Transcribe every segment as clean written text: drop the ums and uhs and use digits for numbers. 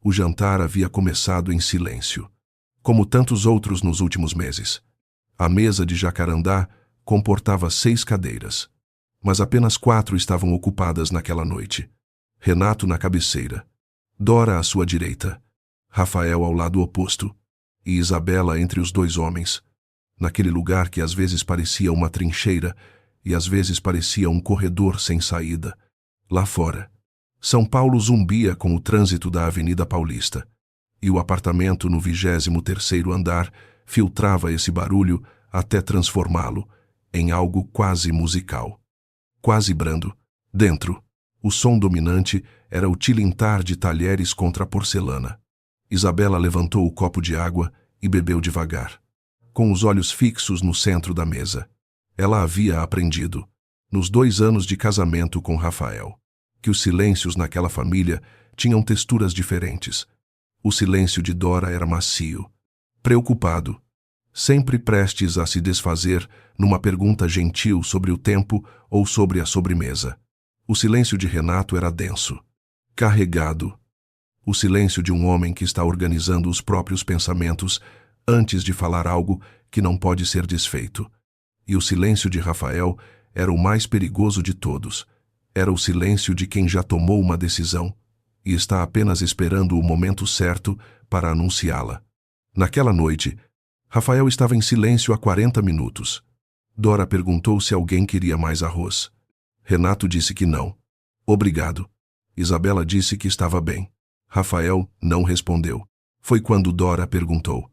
O jantar havia começado em silêncio, como tantos outros nos últimos meses. A mesa de jacarandá comportava 6 cadeiras, mas apenas 4 estavam ocupadas naquela noite. Renato na cabeceira, Dora à sua direita, Rafael ao lado oposto e Isabela entre os 2 homens, naquele lugar que às vezes parecia uma trincheira e às vezes parecia um corredor sem saída. Lá fora, São Paulo zumbia com o trânsito da Avenida Paulista, e o apartamento no 23º andar filtrava esse barulho até transformá-lo em algo quase musical, quase brando. Dentro, o som dominante era o tilintar de talheres contra a porcelana. Isabela levantou o copo de água e bebeu devagar, com os olhos fixos no centro da mesa. Ela havia aprendido, nos 2 anos de casamento com Rafael, que os silêncios naquela família tinham texturas diferentes. O silêncio de Dora era macio, preocupado, sempre prestes a se desfazer numa pergunta gentil sobre o tempo ou sobre a sobremesa. O silêncio de Renato era denso, carregado. O silêncio de um homem que está organizando os próprios pensamentos antes de falar algo que não pode ser desfeito. E o silêncio de Rafael era o mais perigoso de todos. Era o silêncio de quem já tomou uma decisão e está apenas esperando o momento certo para anunciá-la. Naquela noite, Rafael estava em silêncio há 40 minutos. Dora perguntou se alguém queria mais arroz. Renato disse que não. Obrigado. Isabela disse que estava bem. Rafael não respondeu. Foi quando Dora perguntou,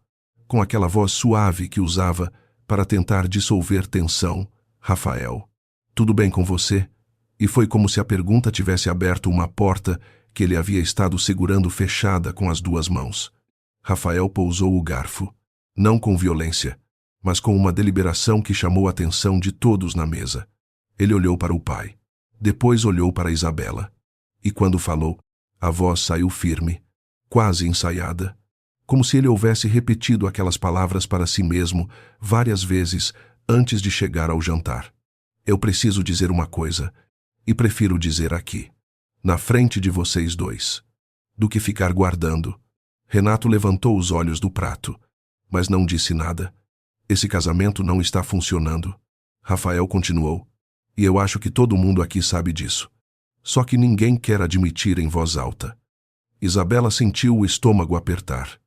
com aquela voz suave que usava para tentar dissolver tensão: Rafael, tudo bem com você? E foi como se a pergunta tivesse aberto uma porta que ele havia estado segurando fechada com as 2 mãos. Rafael pousou o garfo, não com violência, mas com uma deliberação que chamou a atenção de todos na mesa. Ele olhou para o pai, depois olhou para Isabela, e quando falou, a voz saiu firme, quase ensaiada, como se ele houvesse repetido aquelas palavras para si mesmo várias vezes antes de chegar ao jantar. Eu preciso dizer uma coisa, e prefiro dizer aqui, na frente de vocês 2, do que ficar guardando. Renato levantou os olhos do prato, mas não disse nada. Esse casamento não está funcionando. Rafael continuou, e eu acho que todo mundo aqui sabe disso. Só que ninguém quer admitir em voz alta. Isabela sentiu o estômago apertar,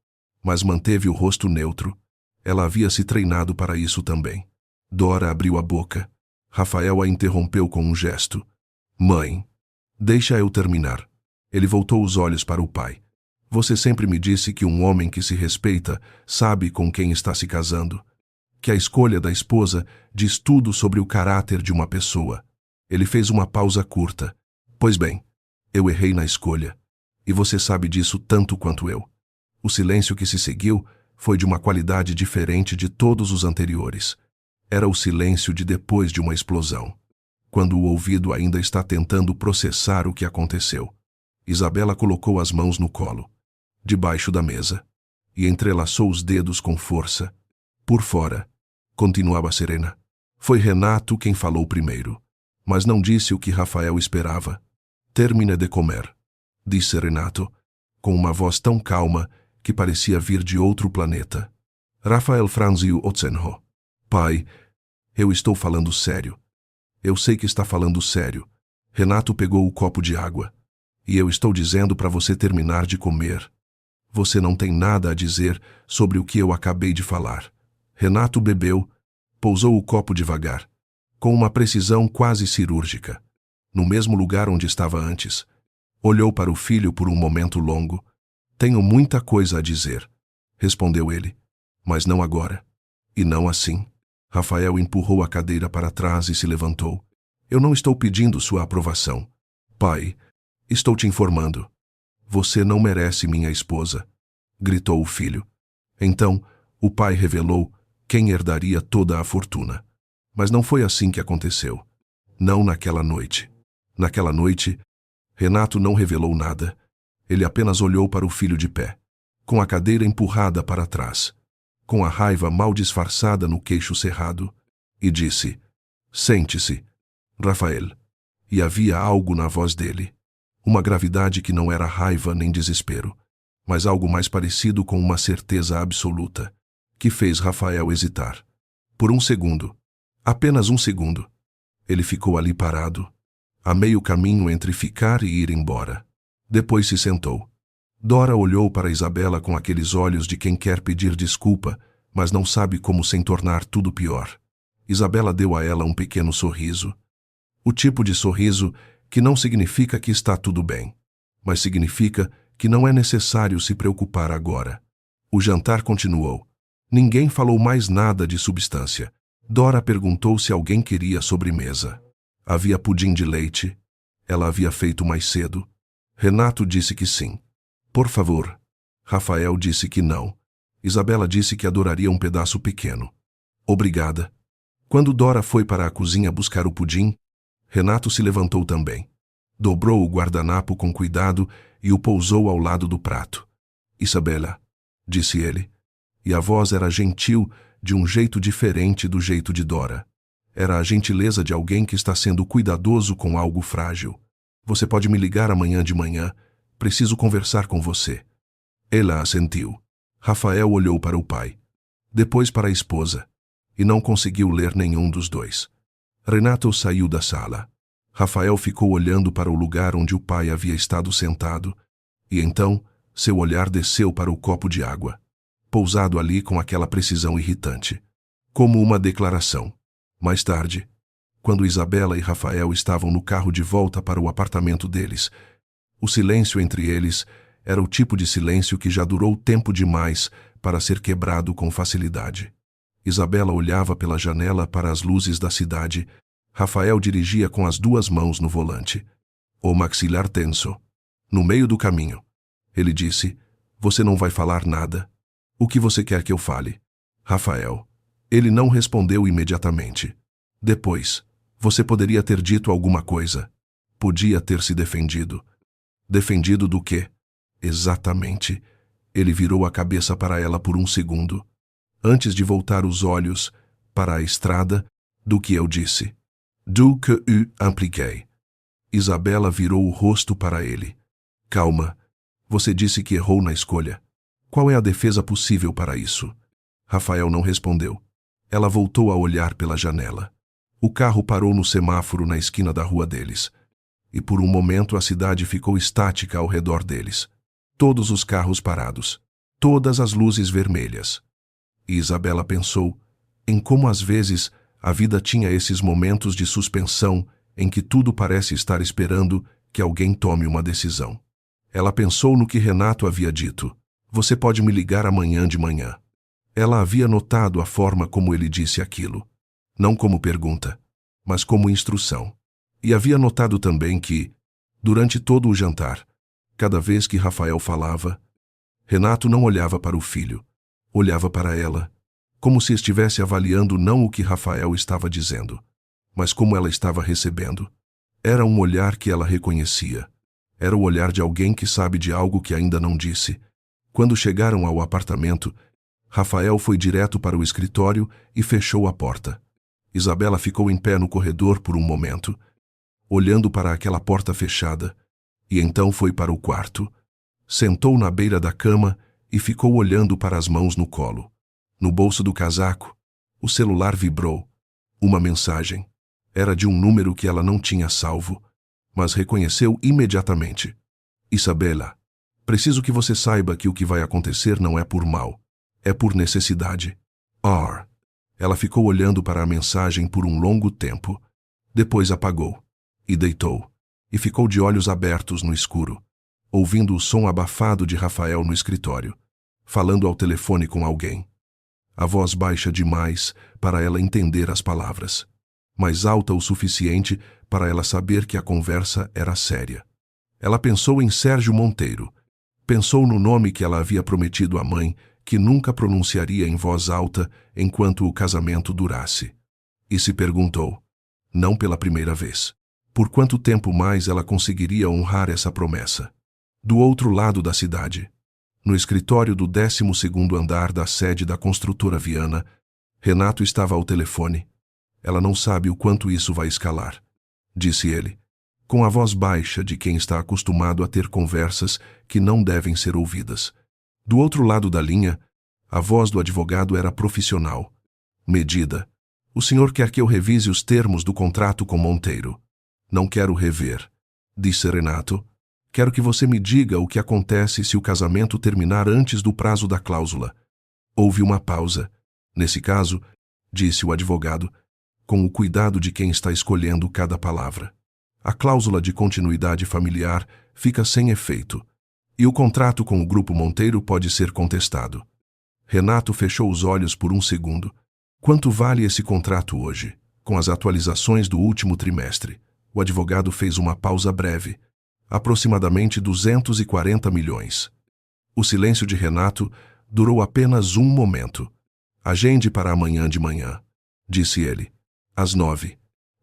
mas manteve o rosto neutro. Ela havia se treinado para isso também. Dora abriu a boca. Rafael a interrompeu com um gesto. Mãe, deixa eu terminar. Ele voltou os olhos para o pai. Você sempre me disse que um homem que se respeita sabe com quem está se casando. Que a escolha da esposa diz tudo sobre o caráter de uma pessoa. Ele fez uma pausa curta. Pois bem, eu errei na escolha. E você sabe disso tanto quanto eu. O silêncio que se seguiu foi de uma qualidade diferente de todos os anteriores. Era o silêncio de depois de uma explosão, quando o ouvido ainda está tentando processar o que aconteceu. Isabela colocou as mãos no colo, debaixo da mesa, e entrelaçou os dedos com força. Por fora, continuava serena. Foi Renato quem falou primeiro, mas não disse o que Rafael esperava. Termine de comer, disse Renato, com uma voz tão calma que parecia vir de outro planeta. Rafael franziu o cenro. Pai, eu estou falando sério. Eu sei que está falando sério. Renato pegou o copo de água. E eu estou dizendo para você terminar de comer. Você não tem nada a dizer sobre o que eu acabei de falar. Renato bebeu, pousou o copo devagar, com uma precisão quase cirúrgica, no mesmo lugar onde estava antes. Olhou para o filho por um momento longo. Tenho muita coisa a dizer, respondeu ele, mas não agora. E não assim. Rafael empurrou a cadeira para trás e se levantou. Eu não estou pedindo sua aprovação. Pai, estou te informando. Você não merece minha esposa, gritou o filho. Então, o pai revelou quem herdaria toda a fortuna. Mas não foi assim que aconteceu. Não naquela noite. Naquela noite, Renato não revelou nada. Ele apenas olhou para o filho de pé, com a cadeira empurrada para trás, com a raiva mal disfarçada no queixo cerrado, e disse: Sente-se, Rafael. E havia algo na voz dele, uma gravidade que não era raiva nem desespero, mas algo mais parecido com uma certeza absoluta, que fez Rafael hesitar. Por um segundo, apenas um segundo, ele ficou ali parado, a meio caminho entre ficar e ir embora. Depois se sentou. Dora olhou para Isabela com aqueles olhos de quem quer pedir desculpa, mas não sabe como sem tornar tudo pior. Isabela deu a ela um pequeno sorriso. O tipo de sorriso que não significa que está tudo bem, mas significa que não é necessário se preocupar agora. O jantar continuou. Ninguém falou mais nada de substância. Dora perguntou se alguém queria sobremesa. Havia pudim de leite. Ela havia feito mais cedo. Renato disse que sim. Por favor. Rafael disse que não. Isabela disse que adoraria um pedaço pequeno. Obrigada. Quando Dora foi para a cozinha buscar o pudim, Renato se levantou também. Dobrou o guardanapo com cuidado e o pousou ao lado do prato. Isabela, disse ele, e a voz era gentil de um jeito diferente do jeito de Dora. Era a gentileza de alguém que está sendo cuidadoso com algo frágil. Você pode me ligar amanhã de manhã. Preciso conversar com você. Ela assentiu. Rafael olhou para o pai, depois para a esposa, e não conseguiu ler nenhum dos dois. Renato saiu da sala. Rafael ficou olhando para o lugar onde o pai havia estado sentado, e então seu olhar desceu para o copo de água, pousado ali com aquela precisão irritante, como uma declaração. Mais tarde, quando Isabela e Rafael estavam no carro de volta para o apartamento deles, o silêncio entre eles era o tipo de silêncio que já durou tempo demais para ser quebrado com facilidade. Isabela olhava pela janela para as luzes da cidade. Rafael dirigia com as duas mãos no volante. O maxilar tenso. No meio do caminho, ele disse, você não vai falar nada. O que você quer que eu fale? Rafael. Ele não respondeu imediatamente. Depois, você poderia ter dito alguma coisa. Podia ter se defendido. Defendido do quê? Exatamente. Ele virou a cabeça para ela por um segundo, antes de voltar os olhos para a estrada. Do que eu disse. Do que eu impliquei. Isabela virou o rosto para ele. Calma. Você disse que errou na escolha. Qual é a defesa possível para isso? Rafael não respondeu. Ela voltou a olhar pela janela. O carro parou no semáforo na esquina da rua deles. E por um momento a cidade ficou estática ao redor deles. Todos os carros parados. Todas as luzes vermelhas. E Isabela pensou em como às vezes a vida tinha esses momentos de suspensão em que tudo parece estar esperando que alguém tome uma decisão. Ela pensou no que Renato havia dito. Você pode me ligar amanhã de manhã. Ela havia notado a forma como ele disse aquilo. Não como pergunta, mas como instrução. E havia notado também que, durante todo o jantar, cada vez que Rafael falava, Renato não olhava para o filho, olhava para ela, como se estivesse avaliando não o que Rafael estava dizendo, mas como ela estava recebendo. Era um olhar que ela reconhecia. Era o olhar de alguém que sabe de algo que ainda não disse. Quando chegaram ao apartamento, Rafael foi direto para o escritório e fechou a porta. Isabela ficou em pé no corredor por um momento, olhando para aquela porta fechada, e então foi para o quarto, sentou na beira da cama e ficou olhando para as mãos no colo. No bolso do casaco, o celular vibrou. Uma mensagem. Era de um número que ela não tinha salvo, mas reconheceu imediatamente. Isabela, preciso que você saiba que o que vai acontecer não é por mal, é por necessidade. R. Ela ficou olhando para a mensagem por um longo tempo, depois apagou, e deitou, e ficou de olhos abertos no escuro, ouvindo o som abafado de Rafael no escritório, falando ao telefone com alguém. A voz baixa demais para ela entender as palavras, mas alta o suficiente para ela saber que a conversa era séria. Ela pensou em Sérgio Monteiro, pensou no nome que ela havia prometido à mãe que nunca pronunciaria em voz alta enquanto o casamento durasse. E se perguntou, não pela primeira vez, por quanto tempo mais ela conseguiria honrar essa promessa. Do outro lado da cidade, no escritório do 12º andar da sede da construtora Viana, Renato estava ao telefone. Ela não sabe o quanto isso vai escalar, disse ele. com a voz baixa de quem está acostumado a ter conversas que não devem ser ouvidas. Do outro lado da linha, a voz do advogado era profissional, medida. O senhor quer que eu revise os termos do contrato com Monteiro? Não quero rever, disse Renato. Quero que você me diga o que acontece se o casamento terminar antes do prazo da cláusula. Houve uma pausa. Nesse caso, disse o advogado, com o cuidado de quem está escolhendo cada palavra, a cláusula de continuidade familiar fica sem efeito, e o contrato com o Grupo Monteiro pode ser contestado. Renato fechou os olhos por um segundo. Quanto vale esse contrato hoje, com as atualizações do último trimestre? O advogado fez uma pausa breve. Aproximadamente 240 milhões. O silêncio de Renato durou apenas um momento. Agende para amanhã de manhã, disse ele, às 9,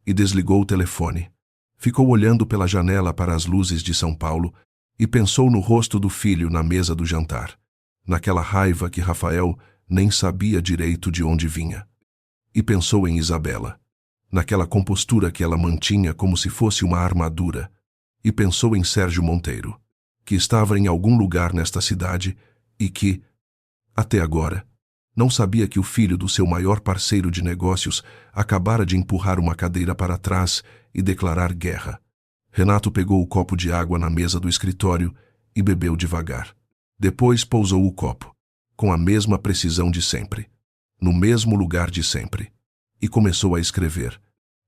e desligou o telefone. Ficou olhando pela janela para as luzes de São Paulo e pensou no rosto do filho na mesa do jantar, naquela raiva que Rafael nem sabia direito de onde vinha. E pensou em Isabela, naquela compostura que ela mantinha como se fosse uma armadura, e pensou em Sérgio Monteiro, que estava em algum lugar nesta cidade e que, até agora, não sabia que o filho do seu maior parceiro de negócios acabara de empurrar uma cadeira para trás e declarar guerra. Renato pegou o copo de água na mesa do escritório e bebeu devagar. Depois pousou o copo, com a mesma precisão de sempre, no mesmo lugar de sempre, e começou a escrever.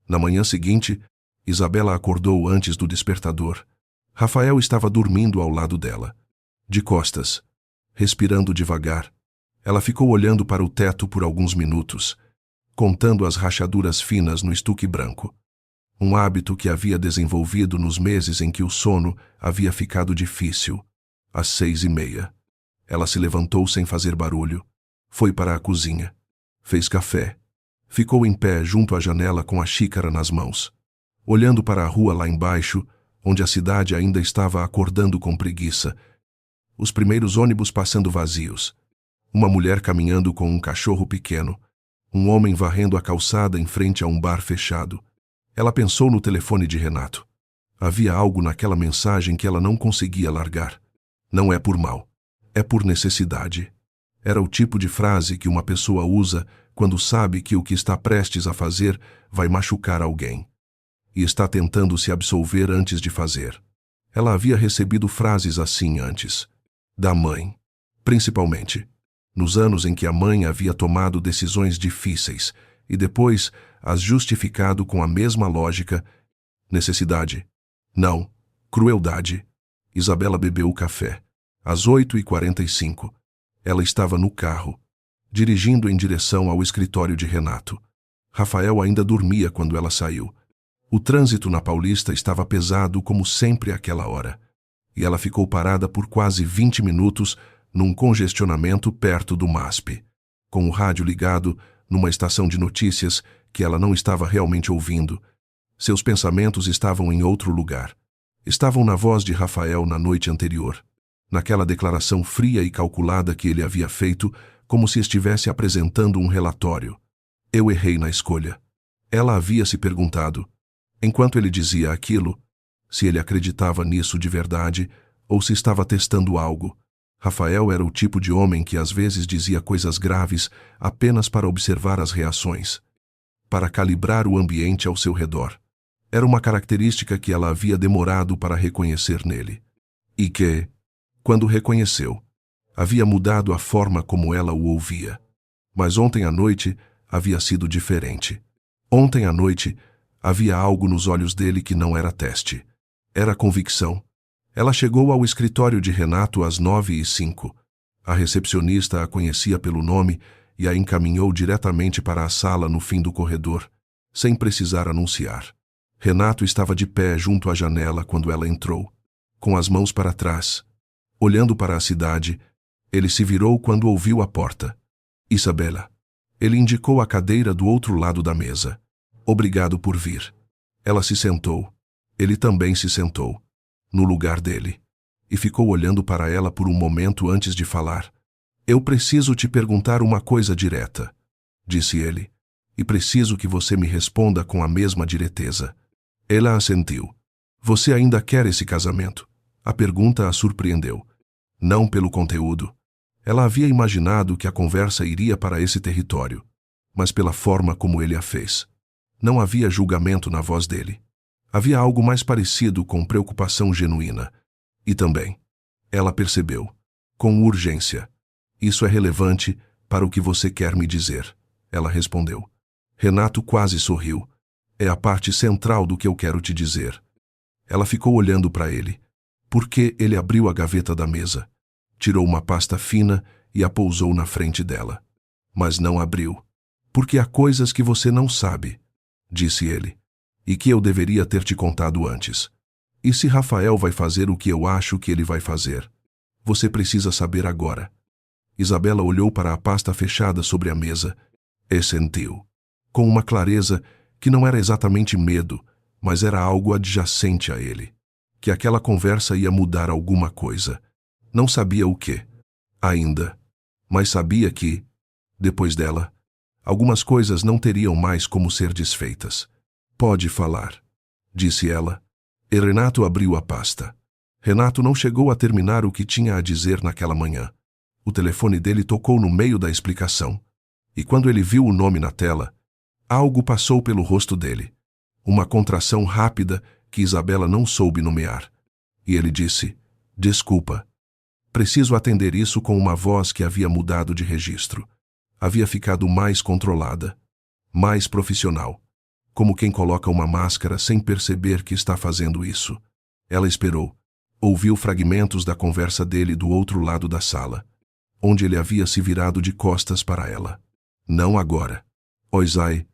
Na manhã seguinte, Isabela acordou antes do despertador. Rafael estava dormindo ao lado dela, de costas, respirando devagar. Ela ficou olhando para o teto por alguns minutos, contando as rachaduras finas no estuque branco. Um hábito que havia desenvolvido nos meses em que o sono havia ficado difícil. Às 6:30. Ela se levantou sem fazer barulho, foi para a cozinha, fez café, ficou em pé junto à janela com a xícara nas mãos, olhando para a rua lá embaixo, onde a cidade ainda estava acordando com preguiça, os primeiros ônibus passando vazios, uma mulher caminhando com um cachorro pequeno, um homem varrendo a calçada em frente a um bar fechado. Ela pensou no telefone de Renato. Havia algo naquela mensagem que ela não conseguia largar. Não é por mal, é por necessidade. Era o tipo de frase que uma pessoa usa quando sabe que o que está prestes a fazer vai machucar alguém, e está tentando se absolver antes de fazer. Ela havia recebido frases assim antes, da mãe, principalmente, nos anos em que a mãe havia tomado decisões difíceis e depois as justificado com a mesma lógica. Necessidade. Não, crueldade. Isabela bebeu o café. Às 8:45, ela estava no carro, dirigindo em direção ao escritório de Renato. Rafael ainda dormia quando ela saiu. O trânsito na Paulista estava pesado como sempre àquela hora, e ela ficou parada por quase 20 minutos num congestionamento perto do MASP, com o rádio ligado numa estação de notícias que ela não estava realmente ouvindo. Seus pensamentos estavam em outro lugar. Estavam na voz de Rafael na noite anterior, naquela declaração fria e calculada que ele havia feito, como se estivesse apresentando um relatório. Eu errei na escolha. Ela havia se perguntado, enquanto ele dizia aquilo, se ele acreditava nisso de verdade ou se estava testando algo. Rafael era o tipo de homem que às vezes dizia coisas graves apenas para observar as reações, para calibrar o ambiente ao seu redor. Era uma característica que ela havia demorado para reconhecer nele, e que, quando reconheceu, havia mudado a forma como ela o ouvia. Mas ontem à noite havia sido diferente. Ontem à noite havia algo nos olhos dele que não era teste. Era convicção. Ela chegou ao escritório de Renato às 9:05. A recepcionista a conhecia pelo nome e a encaminhou diretamente para a sala no fim do corredor, sem precisar anunciar. Renato estava de pé junto à janela quando ela entrou, com as mãos para trás. Olhando para a cidade, ele se virou quando ouviu a porta. Isabela. Ele indicou a cadeira do outro lado da mesa. Obrigado por vir. Ela se sentou. Ele também se sentou, no lugar dele, e ficou olhando para ela por um momento antes de falar. Eu preciso te perguntar uma coisa direta, disse ele, e preciso que você me responda com a mesma direteza. Ela assentiu. Você ainda quer esse casamento? A pergunta a surpreendeu. Não pelo conteúdo. Ela havia imaginado que a conversa iria para esse território, mas pela forma como ele a fez. Não havia julgamento na voz dele. Havia algo mais parecido com preocupação genuína. E também, ela percebeu, com urgência. Isso é relevante para o que você quer me dizer, ela respondeu. Renato quase sorriu. É a parte central do que eu quero te dizer. Ela ficou olhando para ele. Porque ele abriu a gaveta da mesa, tirou uma pasta fina e a pousou na frente dela. Mas não abriu. Porque há coisas que você não sabe, disse ele, e que eu deveria ter te contado antes. E se Rafael vai fazer o que eu acho que ele vai fazer? Você precisa saber agora. Isabela olhou para a pasta fechada sobre a mesa e sentiu, com uma clareza que não era exatamente medo, mas era algo adjacente a ele, que aquela conversa ia mudar alguma coisa. Não sabia o quê, ainda, mas sabia que, depois dela, algumas coisas não teriam mais como ser desfeitas. Pode falar, disse ela, e Renato abriu a pasta. Renato não chegou a terminar o que tinha a dizer naquela manhã. O telefone dele tocou no meio da explicação, e quando ele viu o nome na tela, algo passou pelo rosto dele. Uma contração rápida que Isabela não soube nomear. E ele disse, desculpa. Preciso atender isso com uma voz que havia mudado de registro. Havia ficado mais controlada, mais profissional, como quem coloca uma máscara sem perceber que está fazendo isso. Ela esperou. Ouviu fragmentos da conversa dele do outro lado da sala, onde ele havia se virado de costas para ela. Não agora. Oisai,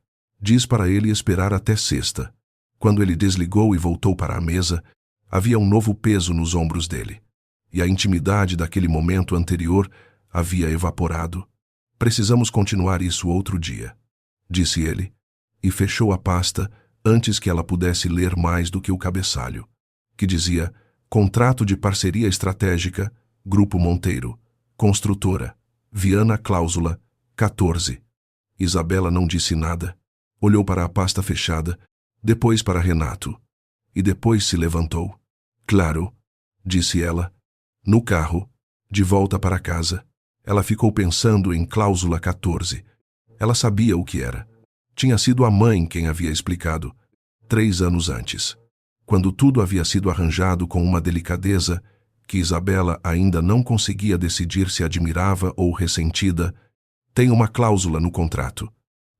diz para ele esperar até sexta. Quando ele desligou e voltou para a mesa, havia um novo peso nos ombros dele. E a intimidade daquele momento anterior havia evaporado. Precisamos continuar isso outro dia, disse ele, e fechou a pasta antes que ela pudesse ler mais do que o cabeçalho, que dizia Contrato de Parceria Estratégica, Grupo Monteiro, Construtora, Viana Cláusula, 14. Isabela não disse nada. Olhou para a pasta fechada, depois para Renato. E depois se levantou. Claro, disse ela. No carro, de volta para casa, ela ficou pensando em Cláusula 14. Ela sabia o que era. Tinha sido a mãe quem havia explicado, 3 anos antes. Quando tudo havia sido arranjado com uma delicadeza que Isabela ainda não conseguia decidir se admirava ou ressentida, tem uma cláusula no contrato.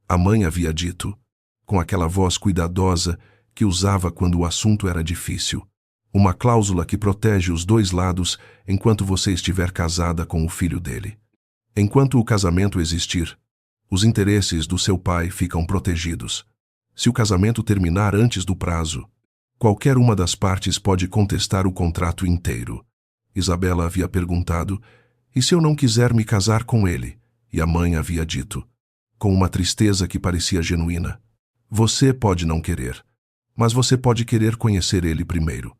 A mãe havia dito, com aquela voz cuidadosa que usava quando o assunto era difícil. Uma cláusula que protege os 2 lados enquanto você estiver casada com o filho dele. Enquanto o casamento existir, os interesses do seu pai ficam protegidos. Se o casamento terminar antes do prazo, qualquer uma das partes pode contestar o contrato inteiro. Isabela havia perguntado, e se eu não quiser me casar com ele? E a mãe havia dito, com uma tristeza que parecia genuína, você pode não querer, mas você pode querer conhecer ele primeiro.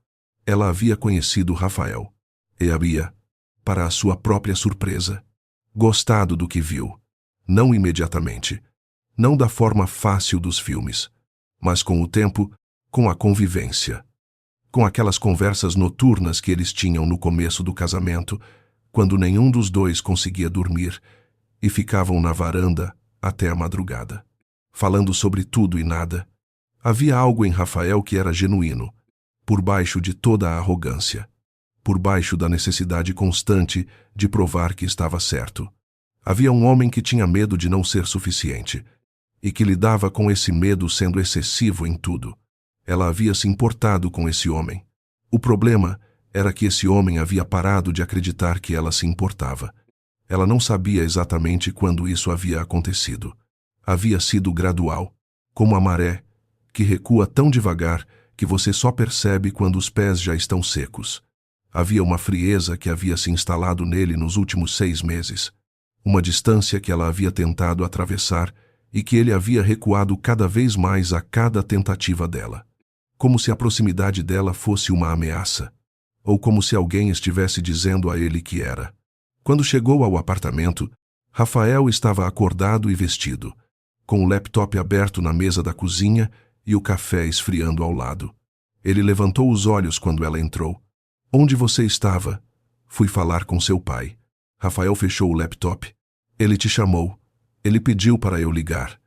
Ela havia conhecido Rafael, e havia, para a sua própria surpresa, gostado do que viu. Não imediatamente, não da forma fácil dos filmes, mas com o tempo, com a convivência. Com aquelas conversas noturnas que eles tinham no começo do casamento, quando nenhum dos 2 conseguia dormir, e ficavam na varanda até a madrugada, falando sobre tudo e nada. Havia algo em Rafael que era genuíno, por baixo de toda a arrogância, por baixo da necessidade constante de provar que estava certo. Havia um homem que tinha medo de não ser suficiente, e que lidava com esse medo sendo excessivo em tudo. Ela havia se importado com esse homem. O problema era que esse homem havia parado de acreditar que ela se importava. Ela não sabia exatamente quando isso havia acontecido. Havia sido gradual, como a maré, que recua tão devagar que você só percebe quando os pés já estão secos. Havia uma frieza que havia se instalado nele nos últimos 6 meses, uma distância que ela havia tentado atravessar e que ele havia recuado cada vez mais a cada tentativa dela. Como se a proximidade dela fosse uma ameaça, ou como se alguém estivesse dizendo a ele que era. Quando chegou ao apartamento, Rafael estava acordado e vestido, com o laptop aberto na mesa da cozinha e o café esfriando ao lado. Ele levantou os olhos quando ela entrou. Onde você estava? Fui falar com seu pai. Rafael fechou o laptop. Ele te chamou. Ele pediu para eu ligar.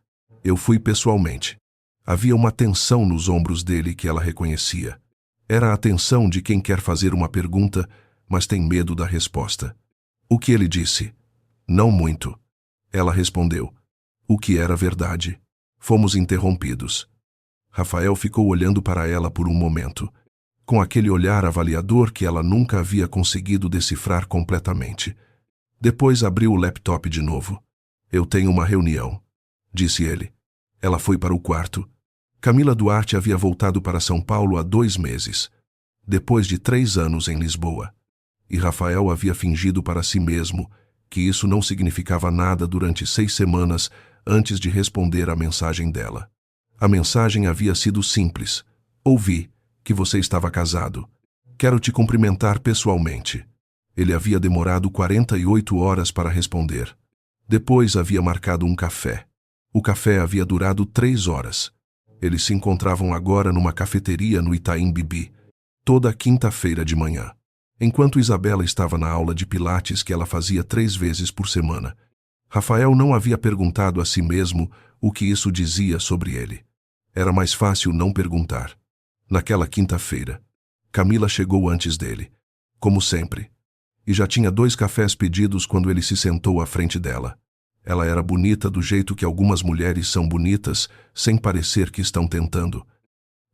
Eu fui pessoalmente. Havia uma tensão nos ombros dele que ela reconhecia. Era a tensão de quem quer fazer uma pergunta, mas tem medo da resposta. O que ele disse? Não muito. Ela respondeu. O que era verdade. Fomos interrompidos. Rafael ficou olhando para ela por um momento, com aquele olhar avaliador que ela nunca havia conseguido decifrar completamente. Depois abriu o laptop de novo. Eu tenho uma reunião, disse ele. Ela foi para o quarto. Camila Duarte havia voltado para São Paulo há 2 meses, depois de 3 anos em Lisboa. E Rafael havia fingido para si mesmo que isso não significava nada durante 6 semanas antes de responder à mensagem dela. A mensagem havia sido simples. Ouvi que você estava casado. Quero te cumprimentar pessoalmente. Ele havia demorado 48 horas para responder. Depois havia marcado um café. O café havia durado 3 horas. Eles se encontravam agora numa cafeteria no Itaim Bibi, toda quinta-feira de manhã. Enquanto Isabela estava na aula de pilates que ela fazia 3 vezes por semana, Rafael não havia perguntado a si mesmo o que isso dizia sobre ele. Era mais fácil não perguntar. Naquela quinta-feira, Camila chegou antes dele, como sempre, e já tinha 2 cafés pedidos quando ele se sentou à frente dela. Ela era bonita do jeito que algumas mulheres são bonitas, sem parecer que estão tentando.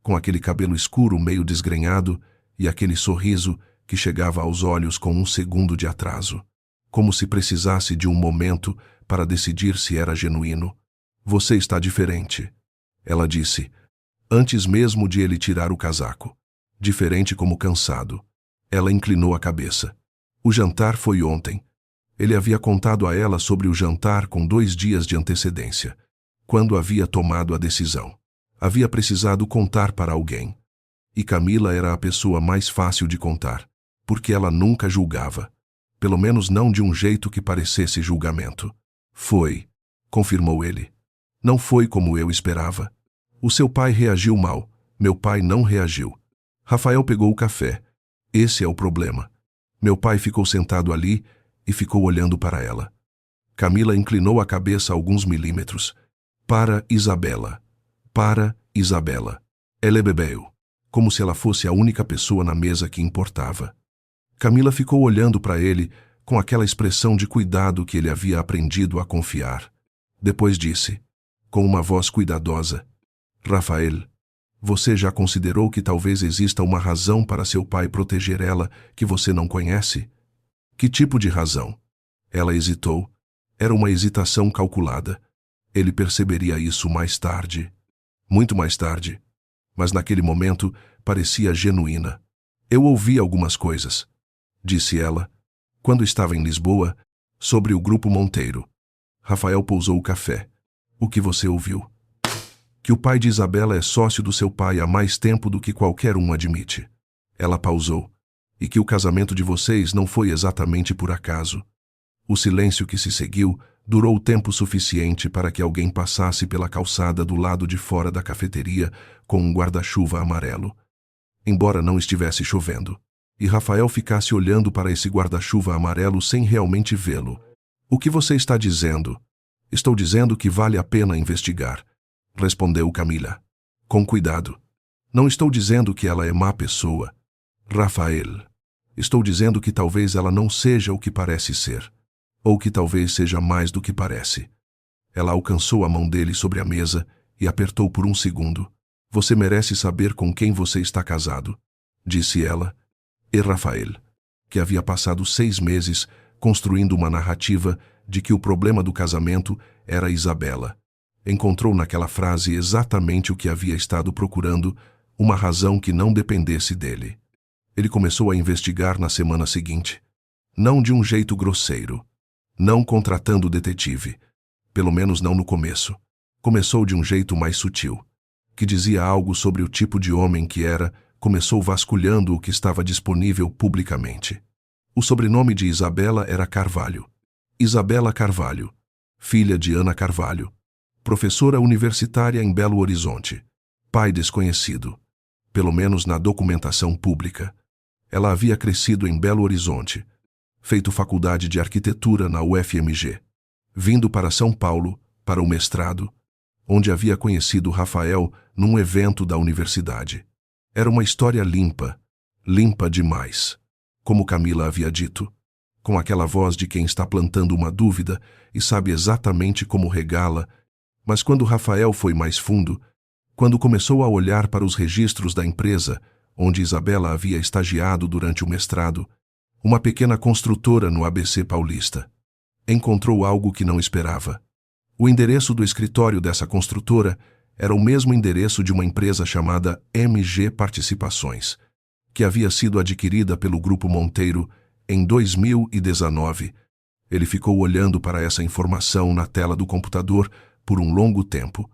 Com aquele cabelo escuro meio desgrenhado e aquele sorriso que chegava aos olhos com 1 segundo de atraso, como se precisasse de um momento para decidir se era genuíno. Você está diferente, ela disse, antes mesmo de ele tirar o casaco. Diferente como cansado. Ela inclinou a cabeça. O jantar foi ontem. Ele havia contado a ela sobre o jantar com 2 dias de antecedência. Quando havia tomado a decisão, havia precisado contar para alguém. E Camila era a pessoa mais fácil de contar, porque ela nunca julgava. Pelo menos não de um jeito que parecesse julgamento. Foi, confirmou ele. Não foi como eu esperava. O seu pai reagiu mal. Meu pai não reagiu. Rafael pegou o café. Esse é o problema. Meu pai ficou sentado ali e ficou olhando para ela. Camila inclinou a cabeça alguns milímetros. Para Isabela. Para Isabela. Ela bebeu. Como se ela fosse a única pessoa na mesa que importava. Camila ficou olhando para ele com aquela expressão de cuidado que ele havia aprendido a confiar. Depois disse, com uma voz cuidadosa, Rafael, você já considerou que talvez exista uma razão para seu pai proteger ela que você não conhece? Que tipo de razão? Ela hesitou. Era uma hesitação calculada. Ele perceberia isso mais tarde. Muito mais tarde. Mas naquele momento parecia genuína. Eu ouvi algumas coisas, disse ela, quando estava em Lisboa, sobre o Grupo Monteiro. Rafael pousou o café. O que você ouviu? Que o pai de Isabela é sócio do seu pai há mais tempo do que qualquer um admite. Ela pausou. E que o casamento de vocês não foi exatamente por acaso. O silêncio que se seguiu durou tempo suficiente para que alguém passasse pela calçada do lado de fora da cafeteria com um guarda-chuva amarelo. Embora não estivesse chovendo. E Rafael ficasse olhando para esse guarda-chuva amarelo sem realmente vê-lo. O que você está dizendo? Estou dizendo que vale a pena investigar, respondeu Camila. Com cuidado. Não estou dizendo que ela é má pessoa. Rafael. Estou dizendo que talvez ela não seja o que parece ser. Ou que talvez seja mais do que parece. Ela alcançou a mão dele sobre a mesa e apertou por 1 segundo. Você merece saber com quem você está casado, disse ela. E Rafael, que havia passado 6 meses construindo uma narrativa de que o problema do casamento era Isabela, encontrou naquela frase exatamente o que havia estado procurando, uma razão que não dependesse dele. Ele começou a investigar na semana seguinte. Não de um jeito grosseiro. Não contratando detetive. Pelo menos não no começo. Começou de um jeito mais sutil. Que dizia algo sobre o tipo de homem que era, começou vasculhando o que estava disponível publicamente. O sobrenome de Isabela era Carvalho. Isabela Carvalho, filha de Ana Carvalho. Professora universitária em Belo Horizonte. Pai desconhecido. pelo menos na documentação pública. Ela havia crescido em Belo Horizonte, feito faculdade de arquitetura na UFMG, vindo para São Paulo para o mestrado, onde havia conhecido Rafael num evento da universidade. Era uma história limpa, limpa demais, como Camila havia dito, com aquela voz de quem está plantando uma dúvida e sabe exatamente como regá-la, mas quando Rafael foi mais fundo, quando começou a olhar para os registros da empresa, onde Isabela havia estagiado durante o mestrado, uma pequena construtora no ABC Paulista, encontrou algo que não esperava. O endereço do escritório dessa construtora era o mesmo endereço de uma empresa chamada MG Participações, que havia sido adquirida pelo Grupo Monteiro em 2019. Ele ficou olhando para essa informação na tela do computador por um longo tempo.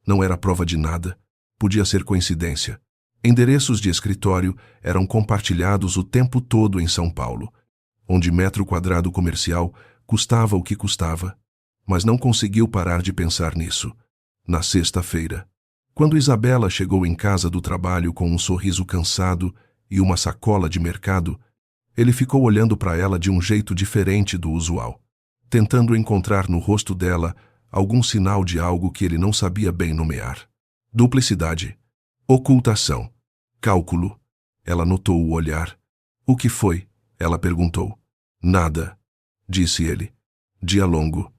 Não era prova de nada. Podia ser coincidência. Endereços de escritório eram compartilhados o tempo todo em São Paulo, onde metro quadrado comercial custava o que custava, mas não conseguiu parar de pensar nisso. Na sexta-feira, quando Isabela chegou em casa do trabalho com um sorriso cansado e uma sacola de mercado, ele ficou olhando para ela de um jeito diferente do usual, tentando encontrar no rosto dela algum sinal de algo que ele não sabia bem nomear. Duplicidade, ocultação, cálculo. Ela notou o olhar. O que foi? Ela perguntou. Nada, disse ele. Dia longo.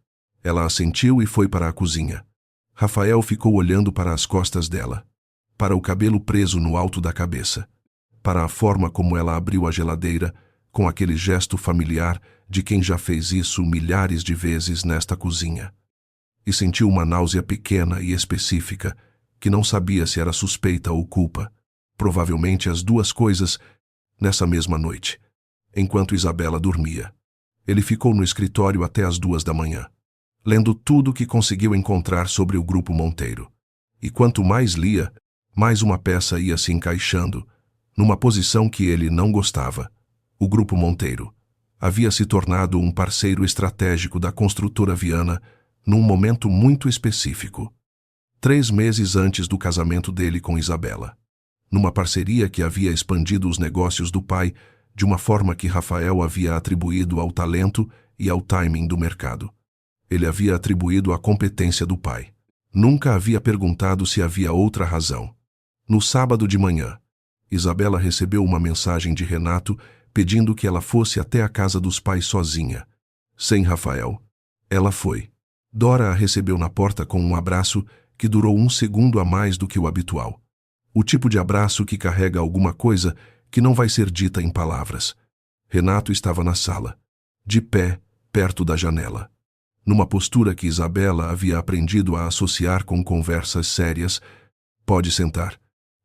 Ela assentiu e foi para a cozinha. Rafael ficou olhando para as costas dela, para o cabelo preso no alto da cabeça, para a forma como ela abriu a geladeira, com aquele gesto familiar de quem já fez isso milhares de vezes nesta cozinha. E sentiu uma náusea pequena e específica, que não sabia se era suspeita ou culpa, provavelmente as duas coisas, nessa mesma noite, enquanto Isabela dormia. Ele ficou no escritório até as 2 da manhã, lendo tudo o que conseguiu encontrar sobre o Grupo Monteiro. E quanto mais lia, mais uma peça ia se encaixando, numa posição que ele não gostava. O Grupo Monteiro havia se tornado um parceiro estratégico da construtora Viana num momento muito específico, 3 meses antes do casamento dele com Isabela, numa parceria que havia expandido os negócios do pai de uma forma que Rafael havia atribuído ao talento e ao timing do mercado. Ele havia atribuído à competência do pai. Nunca havia perguntado se havia outra razão. No sábado de manhã, Isabela recebeu uma mensagem de Renato pedindo que ela fosse até a casa dos pais sozinha. Sem Rafael. Ela foi. Dora a recebeu na porta com um abraço que durou 1 segundo a mais do que o habitual. O tipo de abraço que carrega alguma coisa que não vai ser dita em palavras. Renato estava na sala, de pé, perto da janela. Numa postura que Isabela havia aprendido a associar com conversas sérias. Pode sentar,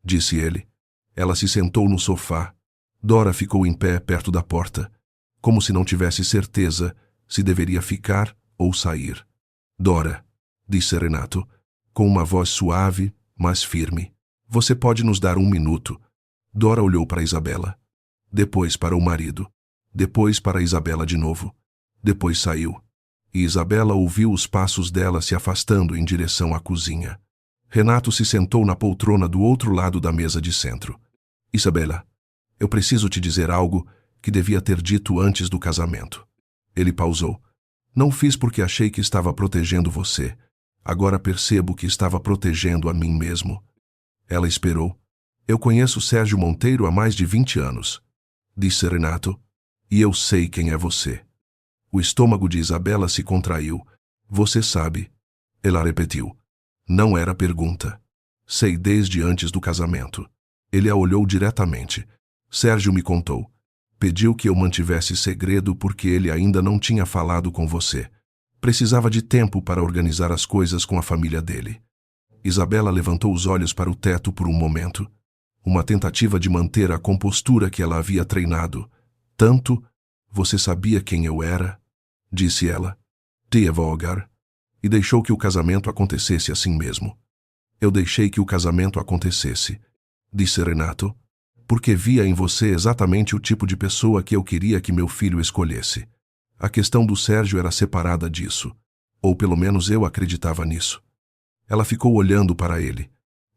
disse ele. Ela se sentou no sofá. Dora ficou em pé perto da porta, como se não tivesse certeza se deveria ficar ou sair. Dora, disse Renato, com uma voz suave, mas firme. Você pode nos dar 1 minuto. Dora olhou para Isabela. Depois para o marido. Depois para Isabela de novo. Depois saiu. E Isabela ouviu os passos dela se afastando em direção à cozinha. Renato se sentou na poltrona do outro lado da mesa de centro. Isabela, eu preciso te dizer algo que devia ter dito antes do casamento. Ele pausou. Não fiz porque achei que estava protegendo você. Agora percebo que estava protegendo a mim mesmo. Ela esperou. Eu conheço Sérgio Monteiro há mais de 20 anos, disse Renato, e eu sei quem é você. O estômago de Isabela se contraiu. Você sabe. Ela repetiu. Não era pergunta. Sei desde antes do casamento. Ele a olhou diretamente. Sérgio me contou. Pediu que eu mantivesse segredo porque ele ainda não tinha falado com você. Precisava de tempo para organizar as coisas com a família dele. Isabela levantou os olhos para o teto por um momento. Uma tentativa de manter a compostura que ela havia treinado. Tanto, você sabia quem eu era? Disse ela. Devagar. E deixou que o casamento acontecesse assim mesmo. Eu deixei que o casamento acontecesse, disse Renato, porque via em você exatamente o tipo de pessoa que eu queria que meu filho escolhesse. A questão do Sérgio era separada disso, ou pelo menos eu acreditava nisso. Ela ficou olhando para ele,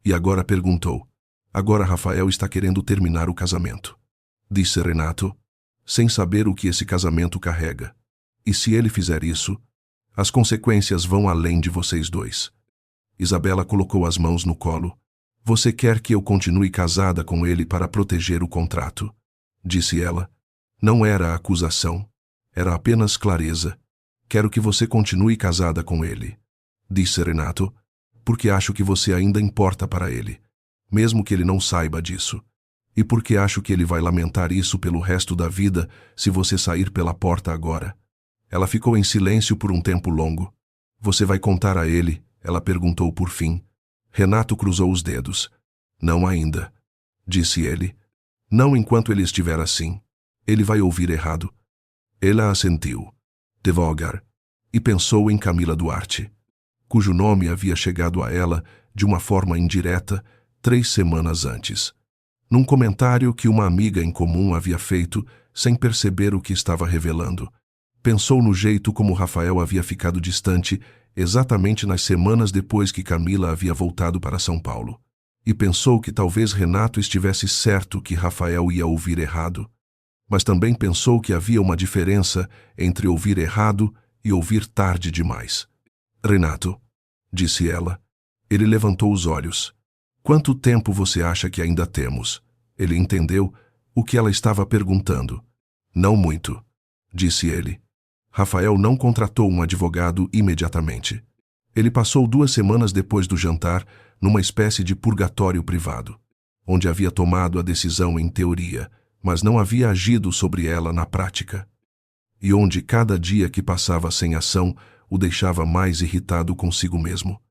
e agora perguntou, Agora Rafael está querendo terminar o casamento, disse Renato, sem saber o que esse casamento carrega. E se ele fizer isso, as consequências vão além de vocês dois. Isabela colocou as mãos no colo. Você quer que eu continue casada com ele para proteger o contrato? Disse ela. Não era acusação. Era apenas clareza. Quero que você continue casada com ele, disse Renato, porque acho que você ainda importa para ele, mesmo que ele não saiba disso. E porque acho que ele vai lamentar isso pelo resto da vida se você sair pela porta agora. Ela ficou em silêncio por um tempo longo. Você vai contar a ele? Ela perguntou por fim. Renato cruzou os dedos. Não ainda, disse ele. Não enquanto ele estiver assim. Ele vai ouvir errado. Ela assentiu, devagar, e pensou em Camila Duarte, cujo nome havia chegado a ela de uma forma indireta 3 semanas antes, num comentário que uma amiga em comum havia feito sem perceber o que estava revelando. Pensou no jeito como Rafael havia ficado distante exatamente nas semanas depois que Camila havia voltado para São Paulo. E pensou que talvez Renato estivesse certo que Rafael ia ouvir errado. Mas também pensou que havia uma diferença entre ouvir errado e ouvir tarde demais. Renato, disse ela. Ele levantou os olhos. Quanto tempo você acha que ainda temos? Ele entendeu o que ela estava perguntando. Não muito, disse ele. Rafael não contratou um advogado imediatamente. Ele passou 2 semanas depois do jantar numa espécie de purgatório privado, onde havia tomado a decisão em teoria, mas não havia agido sobre ela na prática. E onde cada dia que passava sem ação o deixava mais irritado consigo mesmo,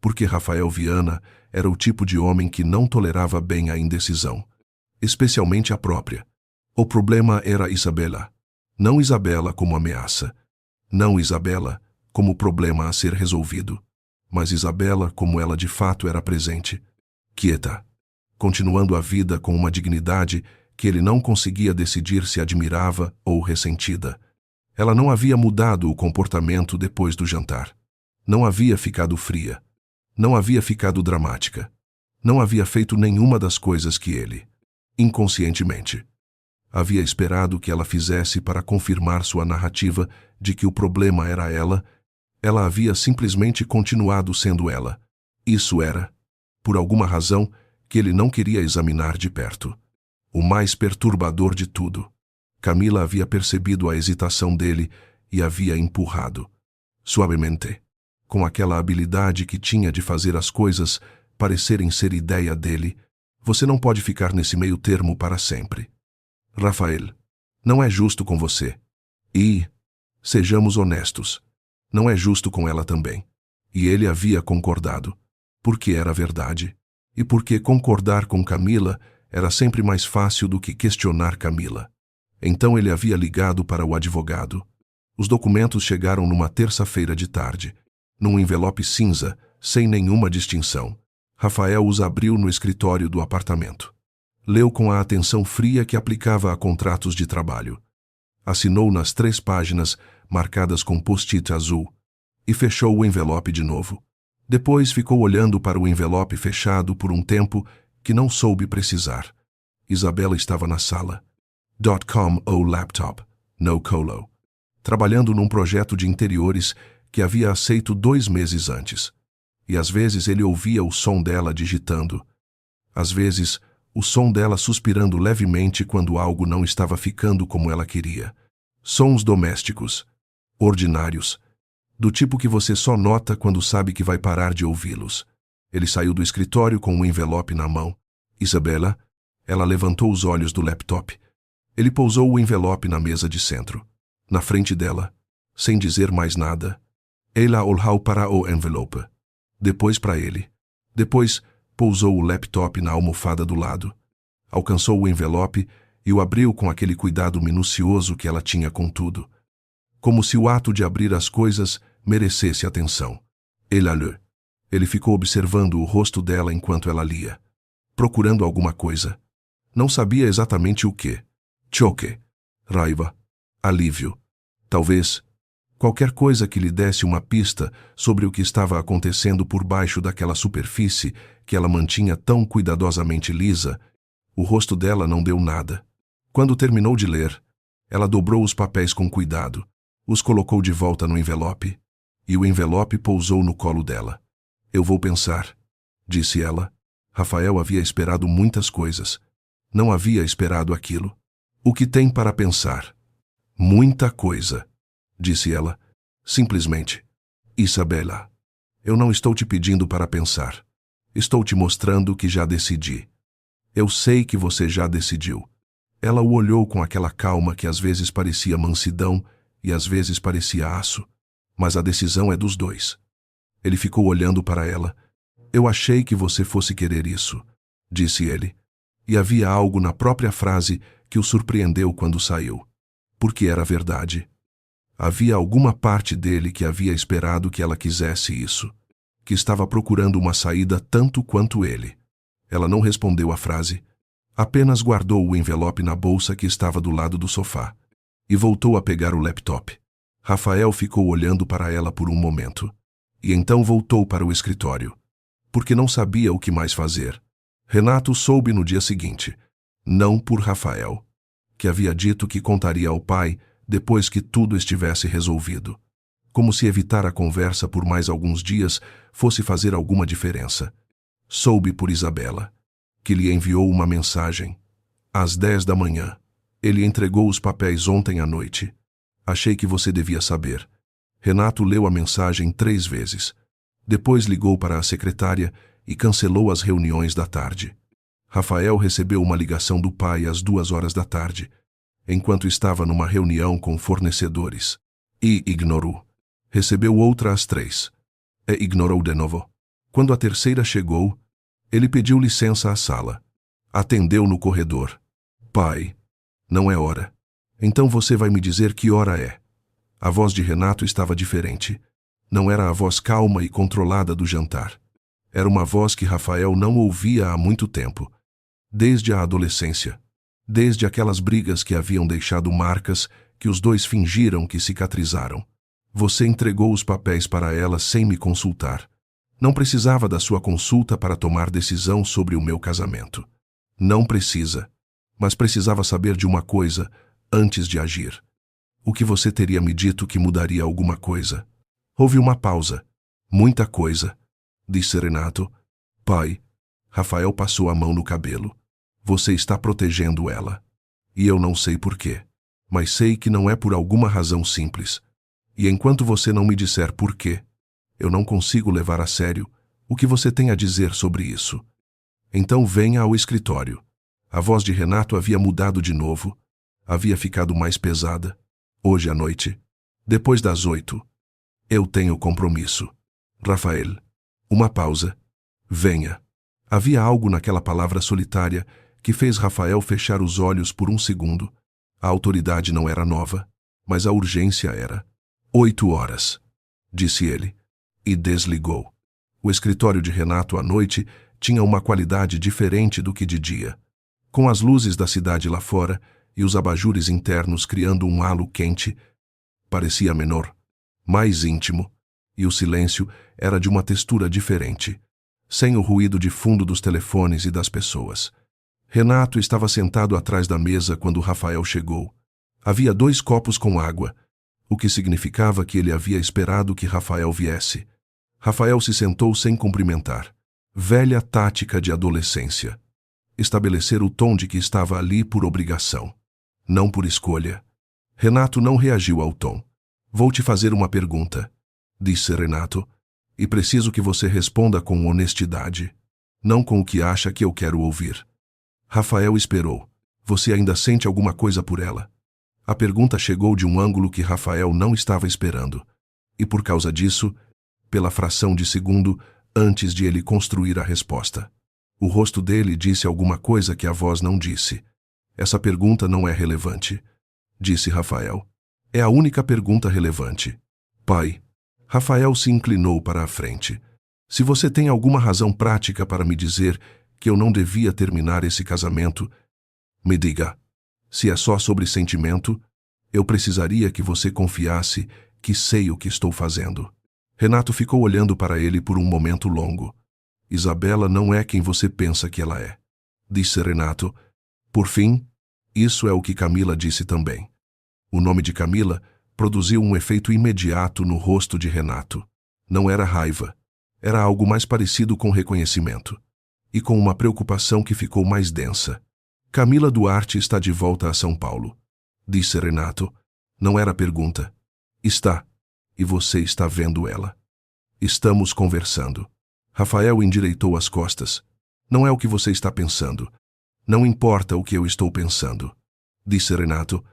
porque Rafael Viana era o tipo de homem que não tolerava bem a indecisão, especialmente a própria. O problema era Isabela. Não Isabela como ameaça. Não Isabela como problema a ser resolvido. Mas Isabela como ela de fato era presente. Quieta. Continuando a vida com uma dignidade que ele não conseguia decidir se admirava ou ressentida. Ela não havia mudado o comportamento depois do jantar. Não havia ficado fria. Não havia ficado dramática. Não havia feito nenhuma das coisas que ele, inconscientemente, havia esperado que ela fizesse para confirmar sua narrativa de que o problema era ela. Ela havia simplesmente continuado sendo ela. Isso era, por alguma razão, que ele não queria examinar de perto. O mais perturbador de tudo. Camila havia percebido a hesitação dele e havia empurrado, suavemente, com aquela habilidade que tinha de fazer as coisas parecerem ser ideia dele. Você não pode ficar nesse meio termo para sempre. Rafael, não é justo com você. E, sejamos honestos, não é justo com ela também. E ele havia concordado, porque era verdade, e porque concordar com Camila era sempre mais fácil do que questionar Camila. Então ele havia ligado para o advogado. Os documentos chegaram numa terça-feira de tarde, num envelope cinza, sem nenhuma distinção. Rafael os abriu no escritório do apartamento. Leu com a atenção fria que aplicava a contratos de trabalho. Assinou nas 3 páginas, marcadas com post-it azul, e fechou o envelope de novo. Depois ficou olhando para o envelope fechado por um tempo que não soube precisar. Isabela estava na sala. .com ou laptop, no colo, trabalhando num projeto de interiores que havia aceito 2 meses antes. E às vezes ele ouvia o som dela digitando. Às vezes, o som dela suspirando levemente quando algo não estava ficando como ela queria. Sons domésticos, ordinários, do tipo que você só nota quando sabe que vai parar de ouvi-los. Ele saiu do escritório com um envelope na mão. Isabela, ela levantou os olhos do laptop. Ele pousou o envelope na mesa de centro, na frente dela, sem dizer mais nada. Ela olhou para o envelope. Depois para ele. Depois, pousou o laptop na almofada do lado. Alcançou o envelope e o abriu com aquele cuidado minucioso que ela tinha com tudo. Como se o ato de abrir as coisas merecesse atenção. Ela leu. Ele ficou observando o rosto dela enquanto ela lia, procurando alguma coisa. Não sabia exatamente o que. Choque, raiva, alívio. Talvez Qualquer coisa que lhe desse uma pista sobre o que estava acontecendo por baixo daquela superfície que ela mantinha tão cuidadosamente lisa. O rosto dela não deu nada. Quando terminou de ler, ela dobrou os papéis com cuidado, os colocou de volta no envelope, e o envelope pousou no colo dela. Eu vou pensar, disse ela. Rafael havia esperado muitas coisas. Não havia esperado aquilo. O que tem para pensar? Muita coisa, disse ela. Simplesmente. Isabela, eu não estou te pedindo para pensar. Estou te mostrando que já decidi. Eu sei que você já decidiu. Ela o olhou com aquela calma que às vezes parecia mansidão e às vezes parecia aço. Mas a decisão é dos dois. Ele ficou olhando para ela. Eu achei que você fosse querer isso, disse ele. E havia algo na própria frase que o surpreendeu quando saiu. Porque era verdade. Havia alguma parte dele que havia esperado que ela quisesse isso, que estava procurando uma saída tanto quanto ele. Ela não respondeu à frase, apenas guardou o envelope na bolsa que estava do lado do sofá e voltou a pegar o laptop. Rafael ficou olhando para ela por um momento e então voltou para o escritório, porque não sabia o que mais fazer. Renato soube no dia seguinte, não por Rafael, que havia dito que contaria ao pai depois que tudo estivesse resolvido. Como se evitar a conversa por mais alguns dias fosse fazer alguma diferença. Soube por Isabela, que lhe enviou uma mensagem. Às 10 da manhã. Ele entregou os papéis ontem à noite. Achei que você devia saber. Renato leu a mensagem 3 vezes. Depois ligou para a secretária e cancelou as reuniões da tarde. Rafael recebeu uma ligação do pai às 2 horas da tarde, enquanto estava numa reunião com fornecedores, e ignorou. Recebeu outra às 3, e ignorou de novo. Quando a terceira chegou, ele pediu licença à sala. Atendeu no corredor. Pai, não é hora. Então você vai me dizer que hora é. A voz de Renato estava diferente. Não era a voz calma e controlada do jantar. Era uma voz que Rafael não ouvia há muito tempo. Desde a adolescência. Desde aquelas brigas que haviam deixado marcas que os dois fingiram que cicatrizaram. Você entregou os papéis para ela sem me consultar. Não precisava da sua consulta para tomar decisão sobre o meu casamento. Não precisa. Mas precisava saber de uma coisa antes de agir. O que você teria me dito que mudaria alguma coisa? Houve uma pausa. Muita coisa, disse Renato. Pai, Rafael passou a mão no cabelo. Você está protegendo ela. E eu não sei por quê. Mas sei que não é por alguma razão simples. E enquanto você não me disser por quê, eu não consigo levar a sério o que você tem a dizer sobre isso. Então venha ao escritório. A voz de Renato havia mudado de novo. Havia ficado mais pesada. Hoje à noite, depois das 8, eu tenho compromisso. Rafael. Uma pausa. Venha. Havia algo naquela palavra solitária que fez Rafael fechar os olhos por um segundo. A autoridade não era nova, mas a urgência era. 8 horas, disse ele, e desligou. O escritório de Renato à noite tinha uma qualidade diferente do que de dia. Com as luzes da cidade lá fora e os abajures internos criando um halo quente, parecia menor, mais íntimo, e o silêncio era de uma textura diferente, sem o ruído de fundo dos telefones e das pessoas. Renato estava sentado atrás da mesa quando Rafael chegou. Havia 2 copos com água, o que significava que ele havia esperado que Rafael viesse. Rafael se sentou sem cumprimentar. Velha tática de adolescência. Estabelecer o tom de que estava ali por obrigação, não por escolha. Renato não reagiu ao tom. Vou te fazer uma pergunta, disse Renato, e preciso que você responda com honestidade, não com o que acha que eu quero ouvir. Rafael esperou. Você ainda sente alguma coisa por ela? A pergunta chegou de um ângulo que Rafael não estava esperando, e por causa disso, pela fração de segundo antes de ele construir a resposta. O rosto dele disse alguma coisa que a voz não disse. Essa pergunta não é relevante, disse Rafael. É a única pergunta relevante. Pai. Rafael se inclinou para a frente. Se você tem alguma razão prática para me dizer que eu não devia terminar esse casamento, me diga. Se é só sobre sentimento, eu precisaria que você confiasse que sei o que estou fazendo. Renato ficou olhando para ele por um momento longo. Isabela não é quem você pensa que ela é, disse Renato. Por fim, isso é o que Camila disse também. O nome de Camila produziu um efeito imediato no rosto de Renato. Não era raiva, era algo mais parecido com reconhecimento. E com uma preocupação que ficou mais densa. Camila Duarte está de volta a São Paulo, disse Renato. Não era pergunta. Está. E você está vendo ela. Estamos conversando. Rafael endireitou as costas. Não é o que você está pensando. Não importa o que eu estou pensando, disse Renato.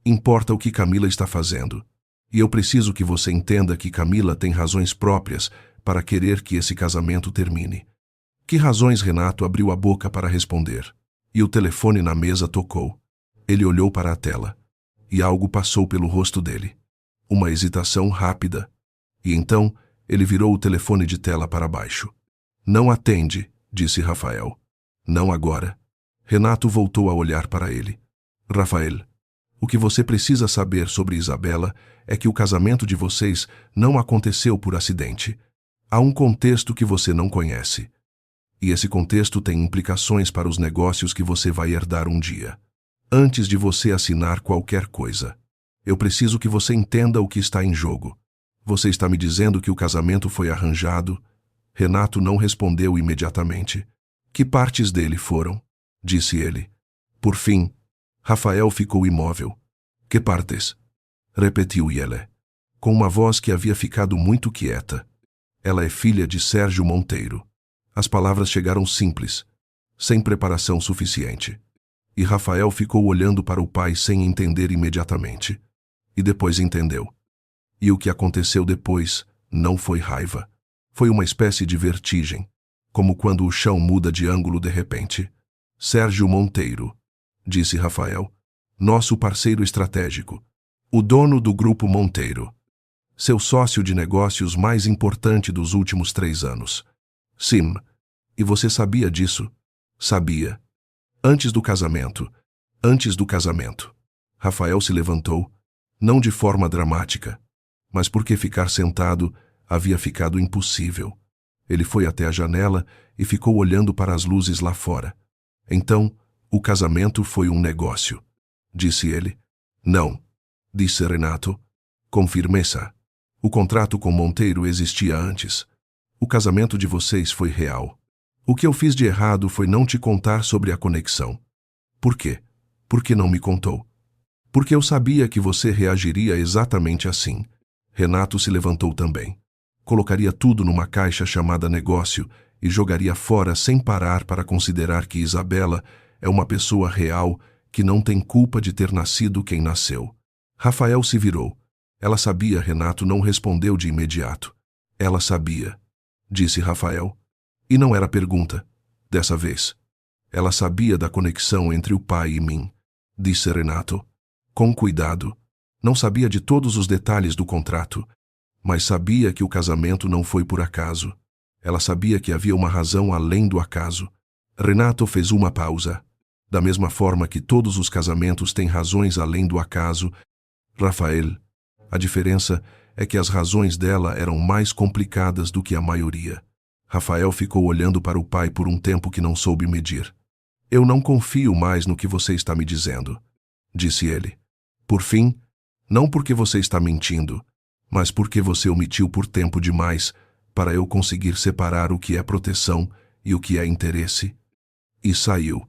Importa o que Camila está fazendo. E eu preciso que você entenda que Camila tem razões próprias para querer que esse casamento termine. Que razões? Renato abriu a boca para responder. E o telefone na mesa tocou. Ele olhou para a tela. E algo passou pelo rosto dele. Uma hesitação rápida. E então, ele virou o telefone de tela para baixo. Não atende, disse Rafael. Não agora. Renato voltou a olhar para ele. Rafael, o que você precisa saber sobre Isabela é que o casamento de vocês não aconteceu por acidente. Há um contexto que você não conhece. E esse contexto tem implicações para os negócios que você vai herdar um dia. Antes de você assinar qualquer coisa, eu preciso que você entenda o que está em jogo. Você está me dizendo que o casamento foi arranjado? Renato não respondeu imediatamente. Que partes dele foram? Disse ele. Por fim, Rafael ficou imóvel. Que partes? Repetiu ele, com uma voz que havia ficado muito quieta. Ela é filha de Sérgio Monteiro. As palavras chegaram simples, sem preparação suficiente. E Rafael ficou olhando para o pai sem entender imediatamente. E depois entendeu. E o que aconteceu depois não foi raiva. Foi uma espécie de vertigem, como quando o chão muda de ângulo de repente. Sérgio Monteiro, disse Rafael, nosso parceiro estratégico, o dono do Grupo Monteiro. Seu sócio de negócios mais importante dos últimos 3 anos. Sim. E você sabia disso? Sabia. Antes do casamento. Antes do casamento. Rafael se levantou, não de forma dramática, mas porque ficar sentado havia ficado impossível. Ele foi até a janela e ficou olhando para as luzes lá fora. Então, o casamento foi um negócio, disse ele. Não, disse Renato, com firmeza. O contrato com Monteiro existia antes. O casamento de vocês foi real. O que eu fiz de errado foi não te contar sobre a conexão. Por quê? Por que não me contou? Porque eu sabia que você reagiria exatamente assim. Renato se levantou também. Colocaria tudo numa caixa chamada negócio e jogaria fora sem parar para considerar que Isabela é uma pessoa real que não tem culpa de ter nascido quem nasceu. Rafael se virou. Ela sabia, Renato não respondeu de imediato. Ela sabia, disse Rafael. E não era pergunta, dessa vez. Ela sabia da conexão entre o pai e mim, disse Renato. Com cuidado. Não sabia de todos os detalhes do contrato, mas sabia que o casamento não foi por acaso. Ela sabia que havia uma razão além do acaso. Renato fez uma pausa. Da mesma forma que todos os casamentos têm razões além do acaso, Rafael, a diferença é que as razões dela eram mais complicadas do que a maioria. Rafael ficou olhando para o pai por um tempo que não soube medir. Eu não confio mais no que você está me dizendo, disse ele. Por fim, não porque você está mentindo, mas porque você omitiu por tempo demais para eu conseguir separar o que é proteção e o que é interesse. E saiu.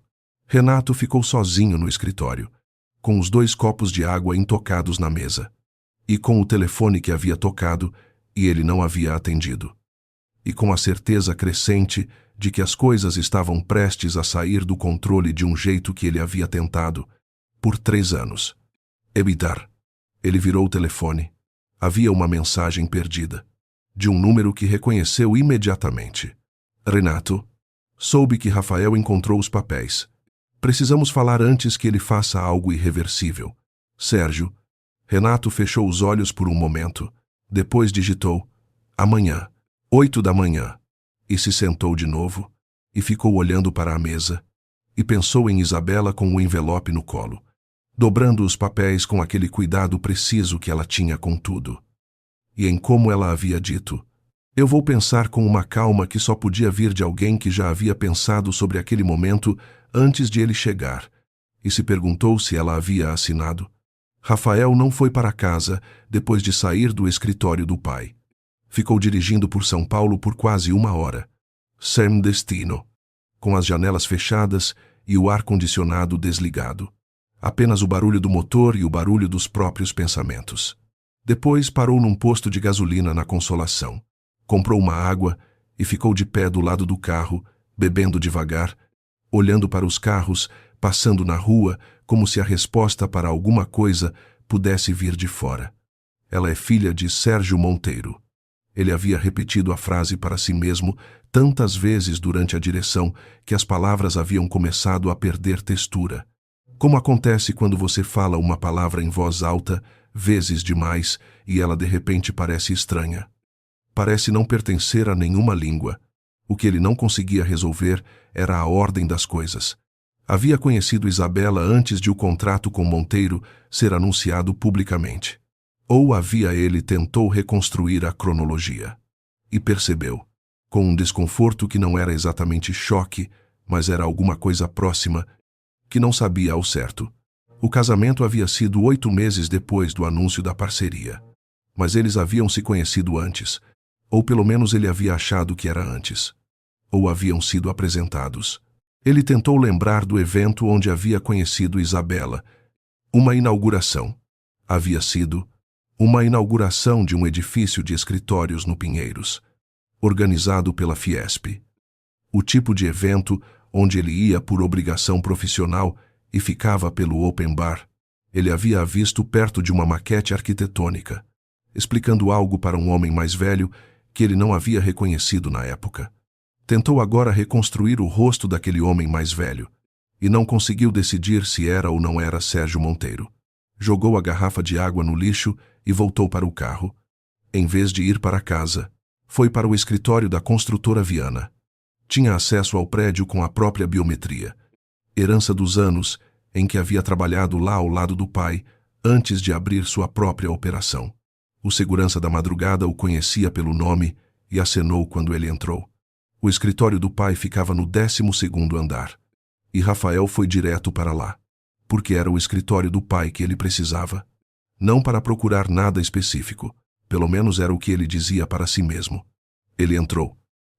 Renato ficou sozinho no escritório, com os 2 copos de água intocados na mesa, e com o telefone que havia tocado e ele não havia atendido, e com a certeza crescente de que as coisas estavam prestes a sair do controle de um jeito que ele havia tentado por 3 anos. Evitar. Ele virou o telefone. Havia uma mensagem perdida, de um número que reconheceu imediatamente. Renato. Soube que Rafael encontrou os papéis. Precisamos falar antes que ele faça algo irreversível. Sérgio. Renato fechou os olhos por um momento. Depois digitou: amanhã, 8 da manhã. E se sentou de novo, e ficou olhando para a mesa, e pensou em Isabela com o envelope no colo, dobrando os papéis com aquele cuidado preciso que ela tinha com tudo. e em como ela havia dito: "Eu vou pensar com uma calma que só podia vir de alguém que já havia pensado sobre aquele momento antes de ele chegar", e se perguntou se ela havia assinado. Rafael não foi para casa depois de sair do escritório do pai. Ficou dirigindo por São Paulo por quase 1 hora. Sem destino. Com as janelas fechadas e o ar-condicionado desligado. Apenas o barulho do motor e o barulho dos próprios pensamentos. Depois parou num posto de gasolina na Consolação. Comprou uma água e ficou de pé do lado do carro, bebendo devagar, olhando para os carros, passando na rua, como se a resposta para alguma coisa pudesse vir de fora. Ela é filha de Sérgio Monteiro. Ele havia repetido a frase para si mesmo tantas vezes durante a direção que as palavras haviam começado a perder textura. Como acontece quando você fala uma palavra em voz alta, vezes demais, e ela de repente parece estranha. Parece não pertencer a nenhuma língua. O que ele não conseguia resolver era a ordem das coisas. Havia conhecido Isabela antes de o contrato com Monteiro ser anunciado publicamente. Ou ele tentou reconstruir a cronologia. E percebeu, com um desconforto que não era exatamente choque, mas era alguma coisa próxima, que não sabia ao certo. O casamento havia sido 8 meses depois do anúncio da parceria. Mas eles haviam se conhecido antes, ou pelo menos ele havia achado que era antes. Ou haviam sido apresentados. Ele tentou lembrar do evento onde havia conhecido Isabela. Uma inauguração. Havia sido uma inauguração de um edifício de escritórios no Pinheiros, organizado pela Fiesp. O tipo de evento onde ele ia por obrigação profissional e ficava pelo open bar. Ele havia visto perto de uma maquete arquitetônica, explicando algo para um homem mais velho que ele não havia reconhecido na época. Tentou agora reconstruir o rosto daquele homem mais velho, e não conseguiu decidir se era ou não era Sérgio Monteiro. Jogou a garrafa de água no lixo e voltou para o carro. Em vez de ir para casa, foi para o escritório da construtora Viana. Tinha acesso ao prédio com a própria biometria, herança dos anos em que havia trabalhado lá ao lado do pai, antes de abrir sua própria operação. O segurança da madrugada o conhecia pelo nome e acenou quando ele entrou. O escritório do pai ficava no 12º andar, e Rafael foi direto para lá, porque era o escritório do pai que ele precisava. Não para procurar nada específico, pelo menos era o que ele dizia para si mesmo. Ele entrou.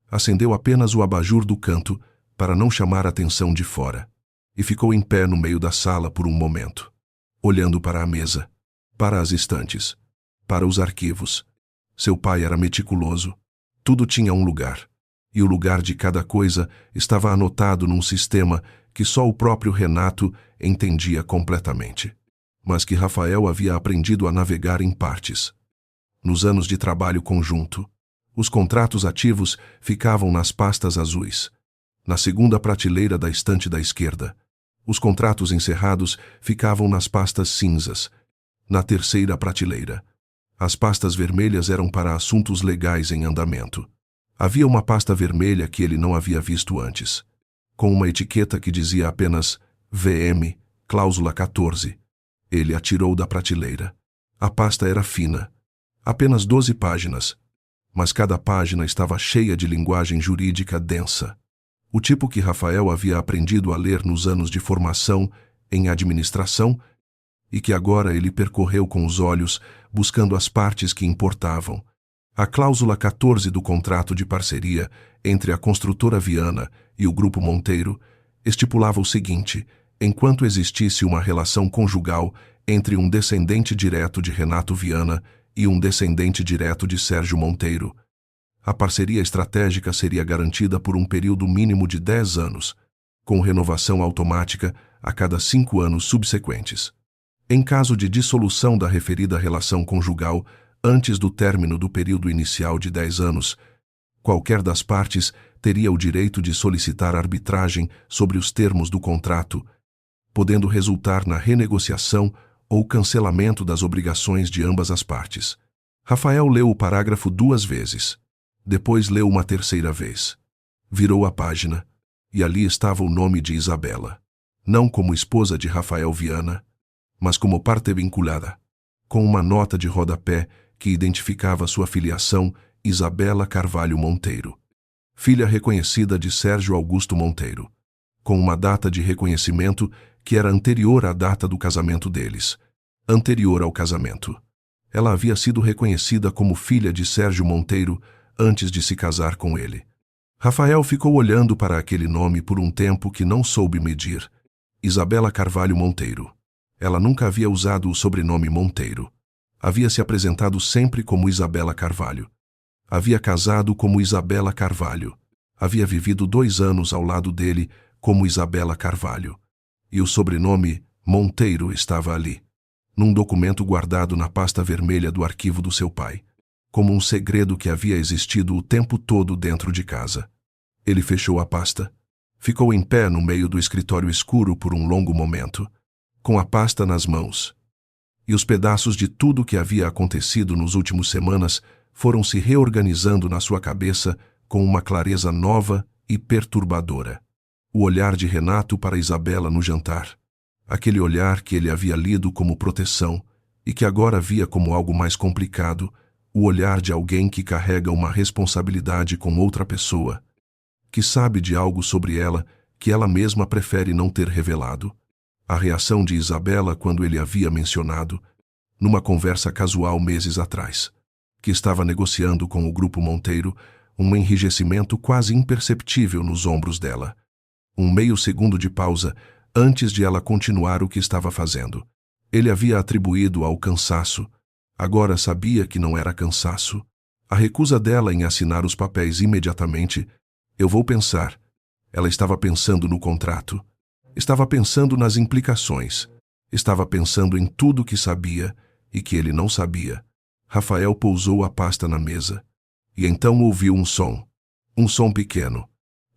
Acendeu apenas o abajur do canto para não chamar a atenção de fora, e ficou em pé no meio da sala por um momento, olhando para a mesa, para as estantes, para os arquivos. Seu pai era meticuloso. Tudo tinha um lugar, e o lugar de cada coisa estava anotado num sistema que só o próprio Renato entendia completamente, mas que Rafael havia aprendido a navegar em partes. Nos anos de trabalho conjunto, os contratos ativos ficavam nas pastas azuis, na segunda prateleira da estante da esquerda. Os contratos encerrados ficavam nas pastas cinzas, na terceira prateleira. As pastas vermelhas eram para assuntos legais em andamento. Havia uma pasta vermelha que ele não havia visto antes, com uma etiqueta que dizia apenas VM, cláusula 14. Ele a tirou da prateleira. A pasta era fina, apenas 12 páginas, mas cada página estava cheia de linguagem jurídica densa, o tipo que Rafael havia aprendido a ler nos anos de formação em administração e que agora ele percorreu com os olhos, buscando as partes que importavam. A cláusula 14 do contrato de parceria entre a construtora Viana e o Grupo Monteiro estipulava o seguinte: enquanto existisse uma relação conjugal entre um descendente direto de Renato Viana e um descendente direto de Sérgio Monteiro, a parceria estratégica seria garantida por um período mínimo de 10 anos, com renovação automática a cada 5 anos subsequentes. Em caso de dissolução da referida relação conjugal antes do término do período inicial de 10 anos, qualquer das partes teria o direito de solicitar arbitragem sobre os termos do contrato, podendo resultar na renegociação ou cancelamento das obrigações de ambas as partes. Rafael leu o parágrafo 2 vezes. Depois leu uma terceira vez. Virou a página, e ali estava o nome de Isabela. Não como esposa de Rafael Viana, mas como parte vinculada, com uma nota de rodapé que identificava sua filiação, Isabela Carvalho Monteiro. Filha reconhecida de Sérgio Augusto Monteiro, com uma data de reconhecimento que era anterior à data do casamento deles. Anterior ao casamento. Ela havia sido reconhecida como filha de Sérgio Monteiro antes de se casar com ele. Rafael ficou olhando para aquele nome por um tempo que não soube medir. Isabela Carvalho Monteiro. Ela nunca havia usado o sobrenome Monteiro. Havia se apresentado sempre como Isabela Carvalho. Havia casado como Isabela Carvalho. Havia vivido 2 anos ao lado dele como Isabela Carvalho. E o sobrenome Monteiro estava ali, num documento guardado na pasta vermelha do arquivo do seu pai, como um segredo que havia existido o tempo todo dentro de casa. Ele fechou a pasta. Ficou em pé no meio do escritório escuro por um longo momento, com a pasta nas mãos. E os pedaços de tudo que havia acontecido nos últimos semanas foram se reorganizando na sua cabeça com uma clareza nova e perturbadora. O olhar de Renato para Isabela no jantar. Aquele olhar que ele havia lido como proteção e que agora via como algo mais complicado, o olhar de alguém que carrega uma responsabilidade com outra pessoa, que sabe de algo sobre ela que ela mesma prefere não ter revelado. A reação de Isabela quando ele havia mencionado, numa conversa casual meses atrás, que estava negociando com o Grupo Monteiro, um enrijecimento quase imperceptível nos ombros dela. Um meio segundo de pausa antes de ela continuar o que estava fazendo. Ele havia atribuído ao cansaço. Agora sabia que não era cansaço. A recusa dela em assinar os papéis imediatamente. Eu vou pensar. Ela estava pensando no contrato. Estava pensando nas implicações. Estava pensando em tudo que sabia e que ele não sabia. Rafael pousou a pasta na mesa. E então ouviu um som. Um som pequeno.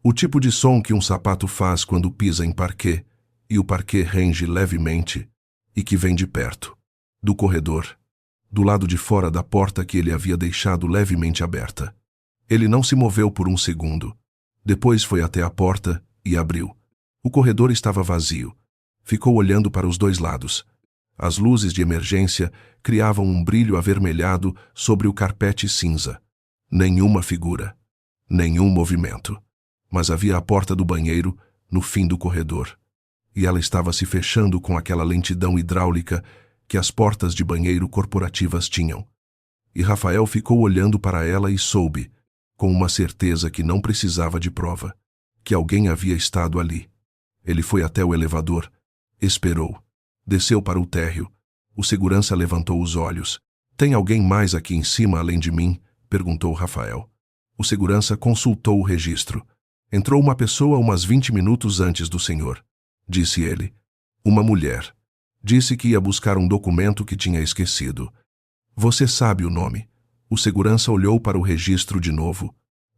O tipo de som que um sapato faz quando pisa em parquet, e o parquet range levemente, e que vem de perto, do corredor, do lado de fora da porta que ele havia deixado levemente aberta. Ele não se moveu por um segundo. Depois foi até a porta e abriu. O corredor estava vazio. Ficou olhando para os 2 lados. As luzes de emergência criavam um brilho avermelhado sobre o carpete cinza. Nenhuma figura. Nenhum movimento. Mas havia a porta do banheiro no fim do corredor. E ela estava se fechando com aquela lentidão hidráulica que as portas de banheiro corporativas tinham. E Rafael ficou olhando para ela e soube, com uma certeza que não precisava de prova, que alguém havia estado ali. Ele foi até o elevador, esperou, desceu para o térreo. O segurança levantou os olhos. "Tem alguém mais aqui em cima além de mim?" perguntou Rafael. O segurança consultou o registro. "Entrou uma pessoa umas 20 minutos antes do senhor", disse ele. "Uma mulher. Disse que ia buscar um documento que tinha esquecido." "Você sabe o nome?" O segurança olhou para o registro de novo.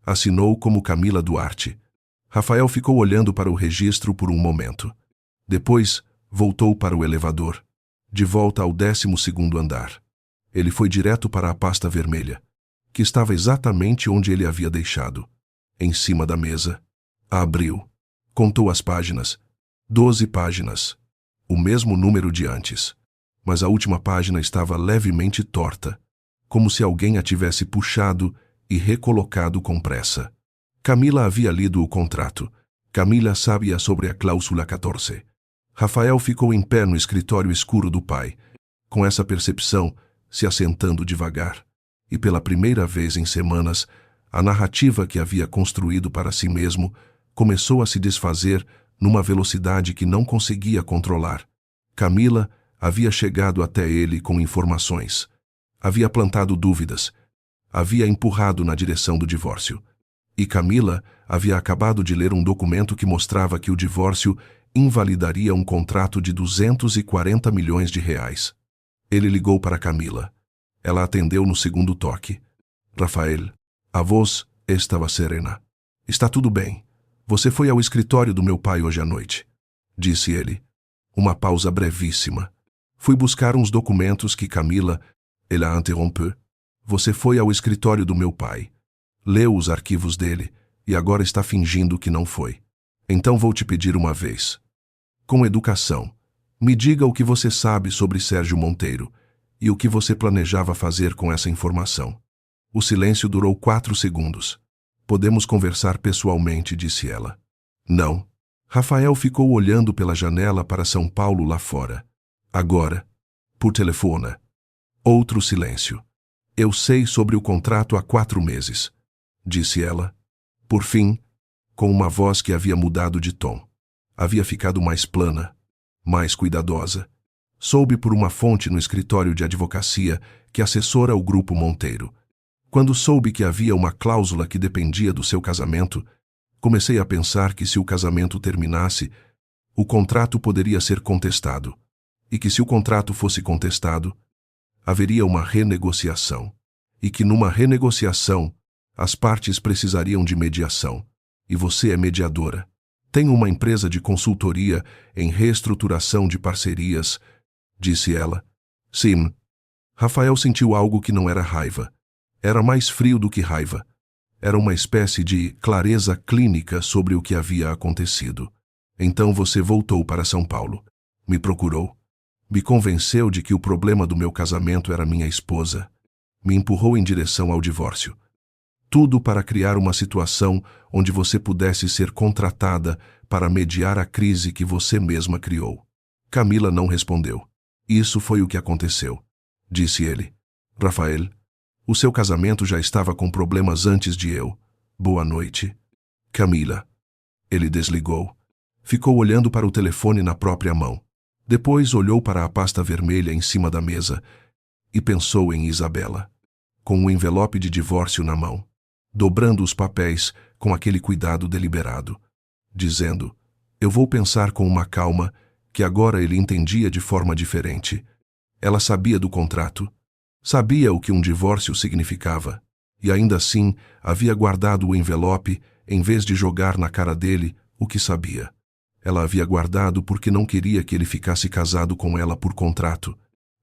Assinou como Camila Duarte. Rafael ficou olhando para o registro por um momento. Depois, voltou para o elevador, de volta ao 12º andar. Ele foi direto para a pasta vermelha, que estava exatamente onde ele havia deixado, em cima da mesa. A abriu. Contou as páginas. 12 páginas. O mesmo número de antes. Mas a última página estava levemente torta, como se alguém a tivesse puxado e recolocado com pressa. Camila havia lido o contrato. Camila sabia sobre a cláusula 14. Rafael ficou em pé no escritório escuro do pai, com essa percepção se assentando devagar. E pela primeira vez em semanas, a narrativa que havia construído para si mesmo começou a se desfazer numa velocidade que não conseguia controlar. Camila havia chegado até ele com informações. Havia plantado dúvidas. Havia empurrado na direção do divórcio. E Camila havia acabado de ler um documento que mostrava que o divórcio invalidaria um contrato de 240 milhões de reais. Ele ligou para Camila. Ela atendeu no segundo toque. "Rafael." A voz estava serena. "Está tudo bem. Você foi ao escritório do meu pai hoje à noite", disse ele. Uma pausa brevíssima. "Fui buscar uns documentos que Camila..." Ele a interrompeu. "Você foi ao escritório do meu pai. Leu os arquivos dele e agora está fingindo que não foi. Então vou te pedir uma vez. Com educação, me diga o que você sabe sobre Sérgio Monteiro E o que você planejava fazer com essa informação? O silêncio durou 4 segundos. Podemos conversar pessoalmente, disse ela. Não. Rafael ficou olhando pela janela para São Paulo lá fora. Agora. Por telefone. Outro silêncio. Eu sei sobre o contrato há 4 meses, disse ela. Por fim, com uma voz que havia mudado de tom. Havia ficado mais plana, mais cuidadosa. Soube por uma fonte no escritório de advocacia que assessora o Grupo Monteiro. Quando soube que havia uma cláusula que dependia do seu casamento, comecei a pensar que se o casamento terminasse, o contrato poderia ser contestado, e que se o contrato fosse contestado, haveria uma renegociação, e que numa renegociação, as partes precisariam de mediação, e você é mediadora. Tenho uma empresa de consultoria em reestruturação de parcerias, disse ela. Sim. Rafael sentiu algo que não era raiva. Era mais frio do que raiva. Era uma espécie de clareza clínica sobre o que havia acontecido. Então você voltou para São Paulo. Me procurou. Me convenceu de que o problema do meu casamento era minha esposa. Me empurrou em direção ao divórcio. Tudo para criar uma situação onde você pudesse ser contratada para mediar a crise que você mesma criou. Camila não respondeu. Isso foi o que aconteceu, disse ele. Rafael, o seu casamento já estava com problemas antes de eu. Boa noite. Camila. Ele desligou. Ficou olhando para o telefone na própria mão. Depois olhou para a pasta vermelha em cima da mesa e pensou em Isabela, com o envelope de divórcio na mão, dobrando os papéis com aquele cuidado deliberado, dizendo, eu vou pensar com uma calma que agora ele entendia de forma diferente. Ela sabia do contrato, sabia o que um divórcio significava, e ainda assim havia guardado o envelope em vez de jogar na cara dele o que sabia. Ela havia guardado porque não queria que ele ficasse casado com ela por contrato.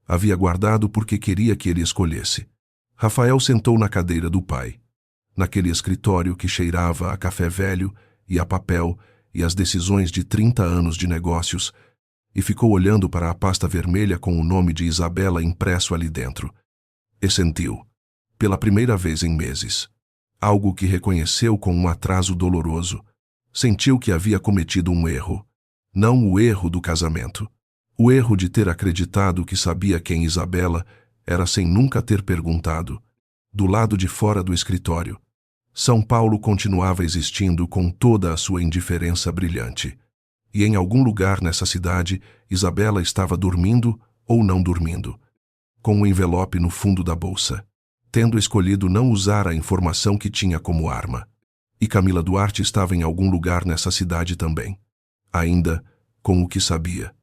Havia guardado porque queria que ele escolhesse. Rafael sentou na cadeira do pai, naquele escritório que cheirava a café velho e a papel e as decisões de 30 anos de negócios, e ficou olhando para a pasta vermelha com o nome de Isabela impresso ali dentro. E sentiu, pela primeira vez em meses, algo que reconheceu com um atraso doloroso. Sentiu que havia cometido um erro. Não o erro do casamento. O erro de ter acreditado que sabia quem Isabela era sem nunca ter perguntado. Do lado de fora do escritório, São Paulo continuava existindo com toda a sua indiferença brilhante. E em algum lugar nessa cidade, Isabela estava dormindo ou não dormindo, com o envelope no fundo da bolsa, tendo escolhido não usar a informação que tinha como arma. E Camila Duarte estava em algum lugar nessa cidade também, ainda com o que sabia.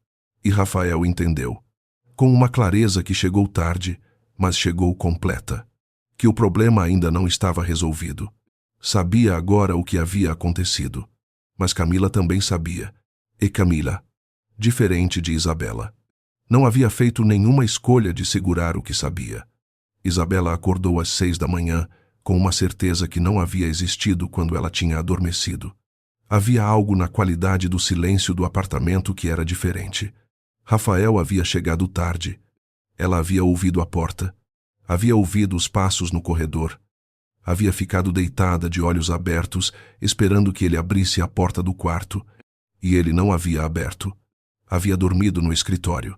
E Rafael entendeu, com uma clareza que chegou tarde, mas chegou completa, que o problema ainda não estava resolvido. Sabia agora o que havia acontecido, mas Camila também sabia. E Camila, diferente de Isabela, não havia feito nenhuma escolha de segurar o que sabia. Isabela acordou às 6 da manhã, com uma certeza que não havia existido quando ela tinha adormecido. Havia algo na qualidade do silêncio do apartamento que era diferente. Rafael havia chegado tarde. Ela havia ouvido a porta. Havia ouvido os passos no corredor. Havia ficado deitada de olhos abertos, esperando que ele abrisse a porta do quarto. E ele não havia aberto. Havia dormido no escritório.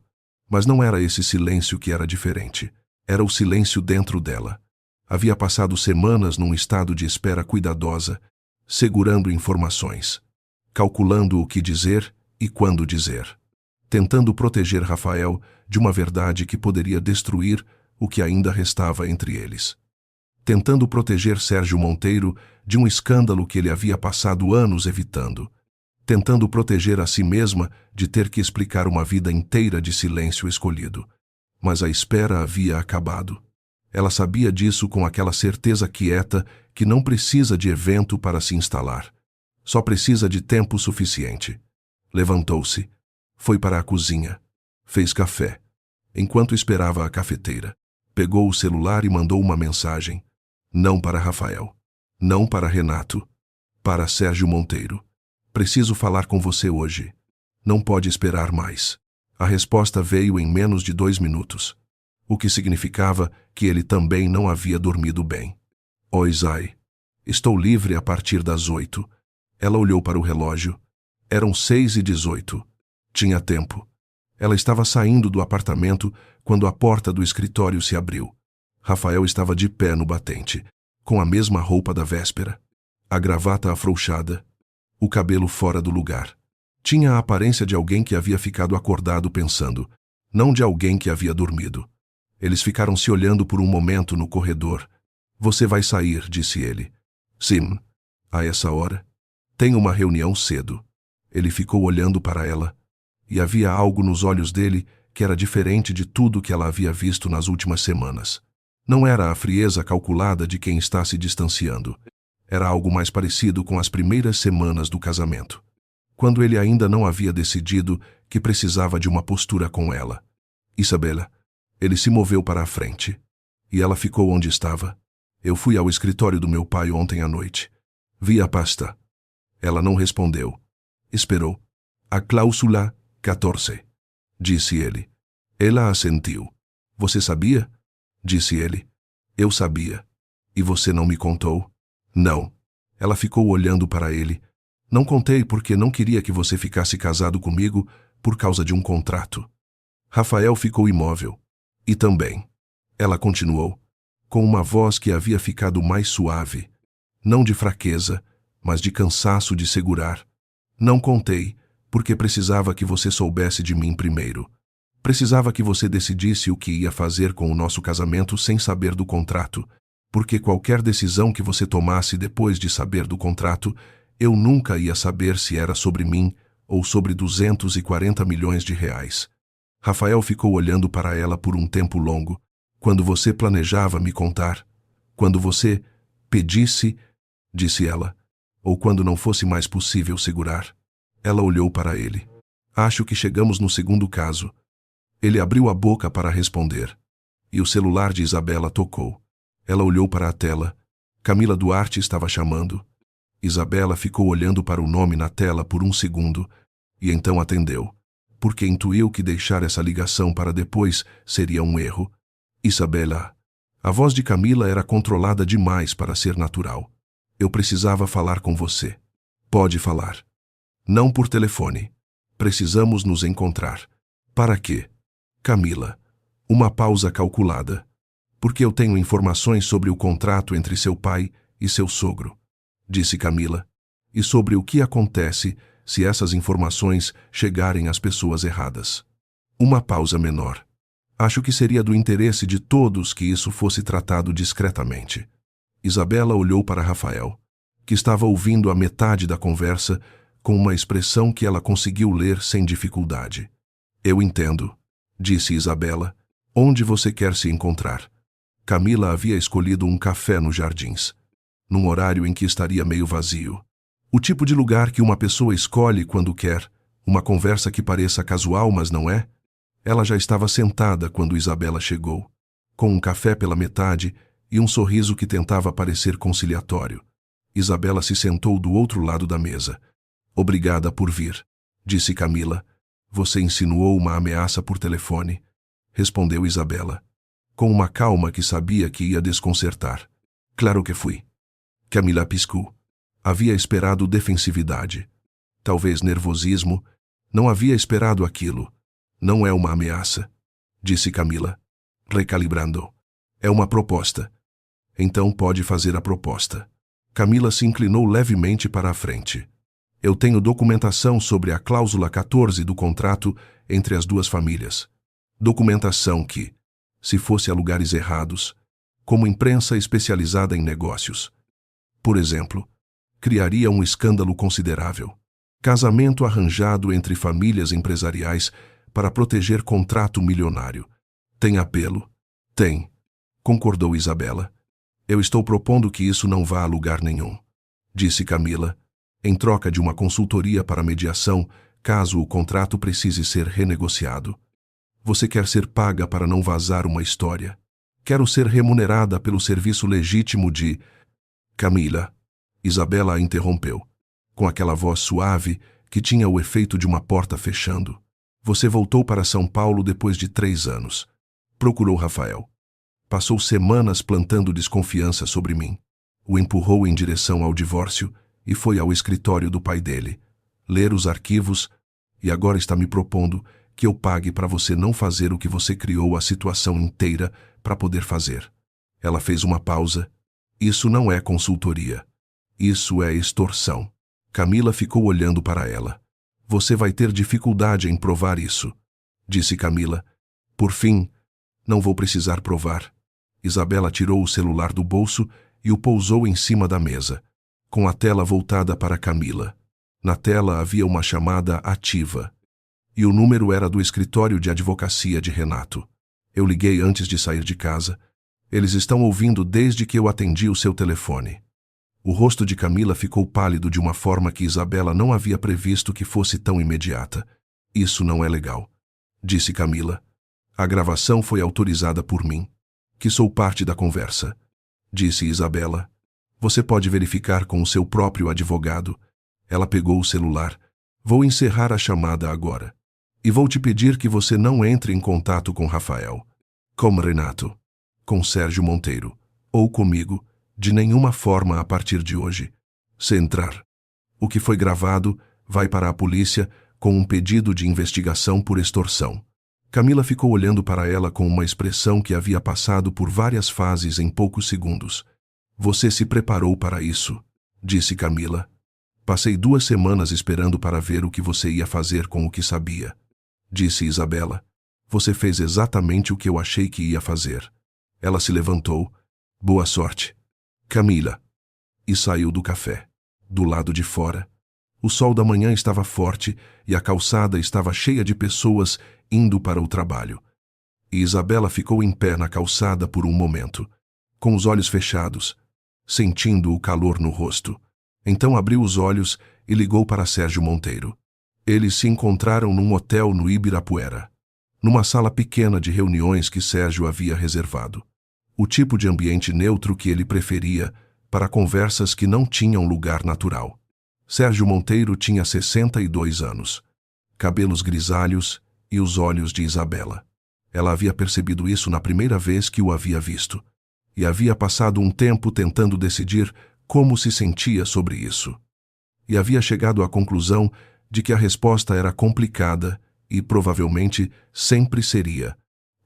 Mas não era esse silêncio que era diferente. Era o silêncio dentro dela. Havia passado semanas num estado de espera cuidadosa, segurando informações, calculando o que dizer e quando dizer, tentando proteger Rafael de uma verdade que poderia destruir o que ainda restava entre eles, tentando proteger Sérgio Monteiro de um escândalo que ele havia passado anos evitando, tentando proteger a si mesma de ter que explicar uma vida inteira de silêncio escolhido. Mas a espera havia acabado. Ela sabia disso com aquela certeza quieta que não precisa de evento para se instalar. Só precisa de tempo suficiente. Levantou-se, foi para a cozinha, fez café. Enquanto esperava a cafeteira, pegou o celular e mandou uma mensagem. Não para Rafael. Não para Renato. Para Sérgio Monteiro. Preciso falar com você hoje. Não pode esperar mais. A resposta veio em menos de 2 minutos. o que significava que ele também não havia dormido bem. Oi, Zai. Estou livre a partir das 8. Ela olhou para o relógio. Eram 6h18. Tinha tempo. Ela estava saindo do apartamento quando a porta do escritório se abriu. Rafael estava de pé no batente, com a mesma roupa da véspera, a gravata afrouxada, o cabelo fora do lugar. Tinha a aparência de alguém que havia ficado acordado pensando, não de alguém que havia dormido. Eles ficaram se olhando por um momento no corredor. Você vai sair, disse ele. Sim. A essa hora? Tenho uma reunião cedo. Ele ficou olhando para ela, e havia algo nos olhos dele que era diferente de tudo que ela havia visto nas últimas semanas. Não era a frieza calculada de quem está se distanciando. Era algo mais parecido com as primeiras semanas do casamento, quando ele ainda não havia decidido que precisava de uma postura com ela. Isabela. Ele se moveu para a frente, e ela ficou onde estava. Eu fui ao escritório do meu pai ontem à noite. Vi a pasta. Ela não respondeu. Esperou. A cláusula 14, disse ele. Ela assentiu. Você sabia? Disse ele. Eu sabia. E você não me contou? Não. Ela ficou olhando para ele. Não contei porque não queria que você ficasse casado comigo por causa de um contrato. Rafael ficou imóvel. E também. Ela continuou, com uma voz que havia ficado mais suave. Não de fraqueza, mas de cansaço de segurar. Não contei, porque precisava que você soubesse de mim primeiro. Precisava que você decidisse o que ia fazer com o nosso casamento sem saber do contrato, porque qualquer decisão que você tomasse depois de saber do contrato, eu nunca ia saber se era sobre mim ou sobre 240 milhões de reais. Rafael ficou olhando para ela por um tempo longo. Quando você planejava me contar? Quando você pedisse, disse ela, ou quando não fosse mais possível segurar? Ela olhou para ele. Acho que chegamos no segundo caso. Ele abriu a boca para responder. E o celular de Isabela tocou. Ela olhou para a tela. Camila Duarte estava chamando. Isabela ficou olhando para o nome na tela por um segundo, e então atendeu, porque intuiu que deixar essa ligação para depois seria um erro. Isabela. A voz de Camila era controlada demais para ser natural. Eu precisava falar com você. Pode falar. Não por telefone. Precisamos nos encontrar. Para quê? Camila. Uma pausa calculada. Porque eu tenho informações sobre o contrato entre seu pai e seu sogro, disse Camila, e sobre o que acontece se essas informações chegarem às pessoas erradas. Uma pausa menor. Acho que seria do interesse de todos que isso fosse tratado discretamente. Isabela olhou para Rafael, que estava ouvindo a metade da conversa com uma expressão que ela conseguiu ler sem dificuldade. Eu entendo, disse Isabela. Onde você quer se encontrar? Camila havia escolhido um café nos jardins, num horário em que estaria meio vazio. O tipo de lugar que uma pessoa escolhe quando quer, uma conversa que pareça casual, mas não é? Ela já estava sentada quando Isabela chegou, com um café pela metade e um sorriso que tentava parecer conciliatório. Isabela se sentou do outro lado da mesa. Obrigada por vir, disse Camila. Você insinuou uma ameaça por telefone, respondeu Isabela, com uma calma que sabia que ia desconcertar. Claro que fui. Camila piscou. Havia esperado defensividade. Talvez nervosismo. Não havia esperado aquilo. Não é uma ameaça, disse Camila, recalibrando. É uma proposta. Então pode fazer a proposta. Camila se inclinou levemente para a frente. Eu tenho documentação sobre a cláusula 14 do contrato entre as duas famílias. Documentação que, se fosse a lugares errados, como imprensa especializada em negócios, por exemplo, criaria um escândalo considerável. Casamento arranjado entre famílias empresariais para proteger contrato milionário. Tem apelo? Tem, concordou Isabela. Eu estou propondo que isso não vá a lugar nenhum, disse Camila, em troca de uma consultoria para mediação caso o contrato precise ser renegociado. Você quer ser paga para não vazar uma história. Quero ser remunerada pelo serviço legítimo de... Camila. Isabela a interrompeu, com aquela voz suave que tinha o efeito de uma porta fechando. Você voltou para São Paulo depois de 3 anos. Procurou Rafael. Passou semanas plantando desconfiança sobre mim. O empurrou em direção ao divórcio e foi ao escritório do pai dele, ler os arquivos, e agora está me propondo que eu pague para você não fazer o que você criou a situação inteira para poder fazer. Ela fez uma pausa. Isso não é consultoria. Isso é extorsão. Camila ficou olhando para ela. Você vai ter dificuldade em provar isso, disse Camila. Por fim, não vou precisar provar. Isabela tirou o celular do bolso e o pousou em cima da mesa, com a tela voltada para Camila. Na tela havia uma chamada ativa. E o número era do escritório de advocacia de Renato. Eu liguei antes de sair de casa. Eles estão ouvindo desde que eu atendi o seu telefone. O rosto de Camila ficou pálido de uma forma que Isabela não havia previsto que fosse tão imediata. Isso não é legal, disse Camila. A gravação foi autorizada por mim, que sou parte da conversa, disse Isabela. Você pode verificar com o seu próprio advogado. Ela pegou o celular. Vou encerrar a chamada agora. E vou te pedir que você não entre em contato com Rafael, com Renato, com Sérgio Monteiro, ou comigo, de nenhuma forma a partir de hoje. Se entrar, o que foi gravado vai para a polícia com um pedido de investigação por extorsão. Camila ficou olhando para ela com uma expressão que havia passado por várias fases em poucos segundos. Você se preparou para isso, disse Camila. Passei 2 semanas esperando para ver o que você ia fazer com o que sabia, disse Isabela. Você fez exatamente o que eu achei que ia fazer. Ela se levantou. Boa sorte, Camila. E saiu do café. Do lado de fora, o sol da manhã estava forte e a calçada estava cheia de pessoas indo para o trabalho. E Isabela ficou em pé na calçada por um momento, com os olhos fechados, sentindo o calor no rosto. Então abriu os olhos e ligou para Sérgio Monteiro. Eles se encontraram num hotel no Ibirapuera, numa sala pequena de reuniões que Sérgio havia reservado. O tipo de ambiente neutro que ele preferia para conversas que não tinham lugar natural. Sérgio Monteiro tinha 62 anos, cabelos grisalhos e os olhos de Isabela. Ela havia percebido isso na primeira vez que o havia visto, e havia passado um tempo tentando decidir como se sentia sobre isso. E havia chegado à conclusão de que a resposta era complicada e, provavelmente, sempre seria.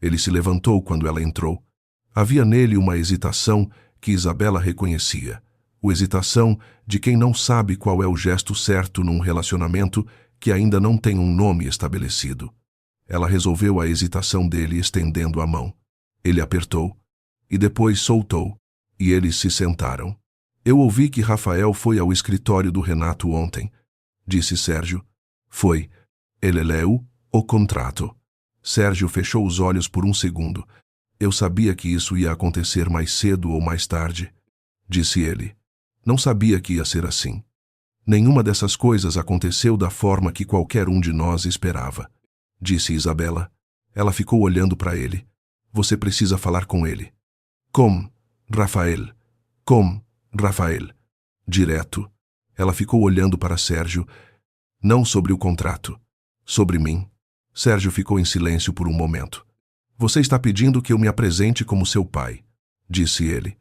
Ele se levantou quando ela entrou. Havia nele uma hesitação que Isabela reconhecia. A hesitação de quem não sabe qual é o gesto certo num relacionamento que ainda não tem um nome estabelecido. Ela resolveu a hesitação dele estendendo a mão. Ele apertou, e depois soltou, e eles se sentaram. Eu ouvi que Rafael foi ao escritório do Renato ontem, disse Sérgio. Foi. Ele leu o contrato. Sérgio fechou os olhos por um segundo. Eu sabia que isso ia acontecer mais cedo ou mais tarde, disse ele. Não sabia que ia ser assim. Nenhuma dessas coisas aconteceu da forma que qualquer um de nós esperava, disse Isabela. Ela ficou olhando para ele. Você precisa falar com ele. Com Rafael. Com Rafael. Direto. Ela ficou olhando para Sérgio. Não sobre o contrato. Sobre mim. Sérgio ficou em silêncio por um momento. Você está pedindo que eu me apresente como seu pai, disse ele.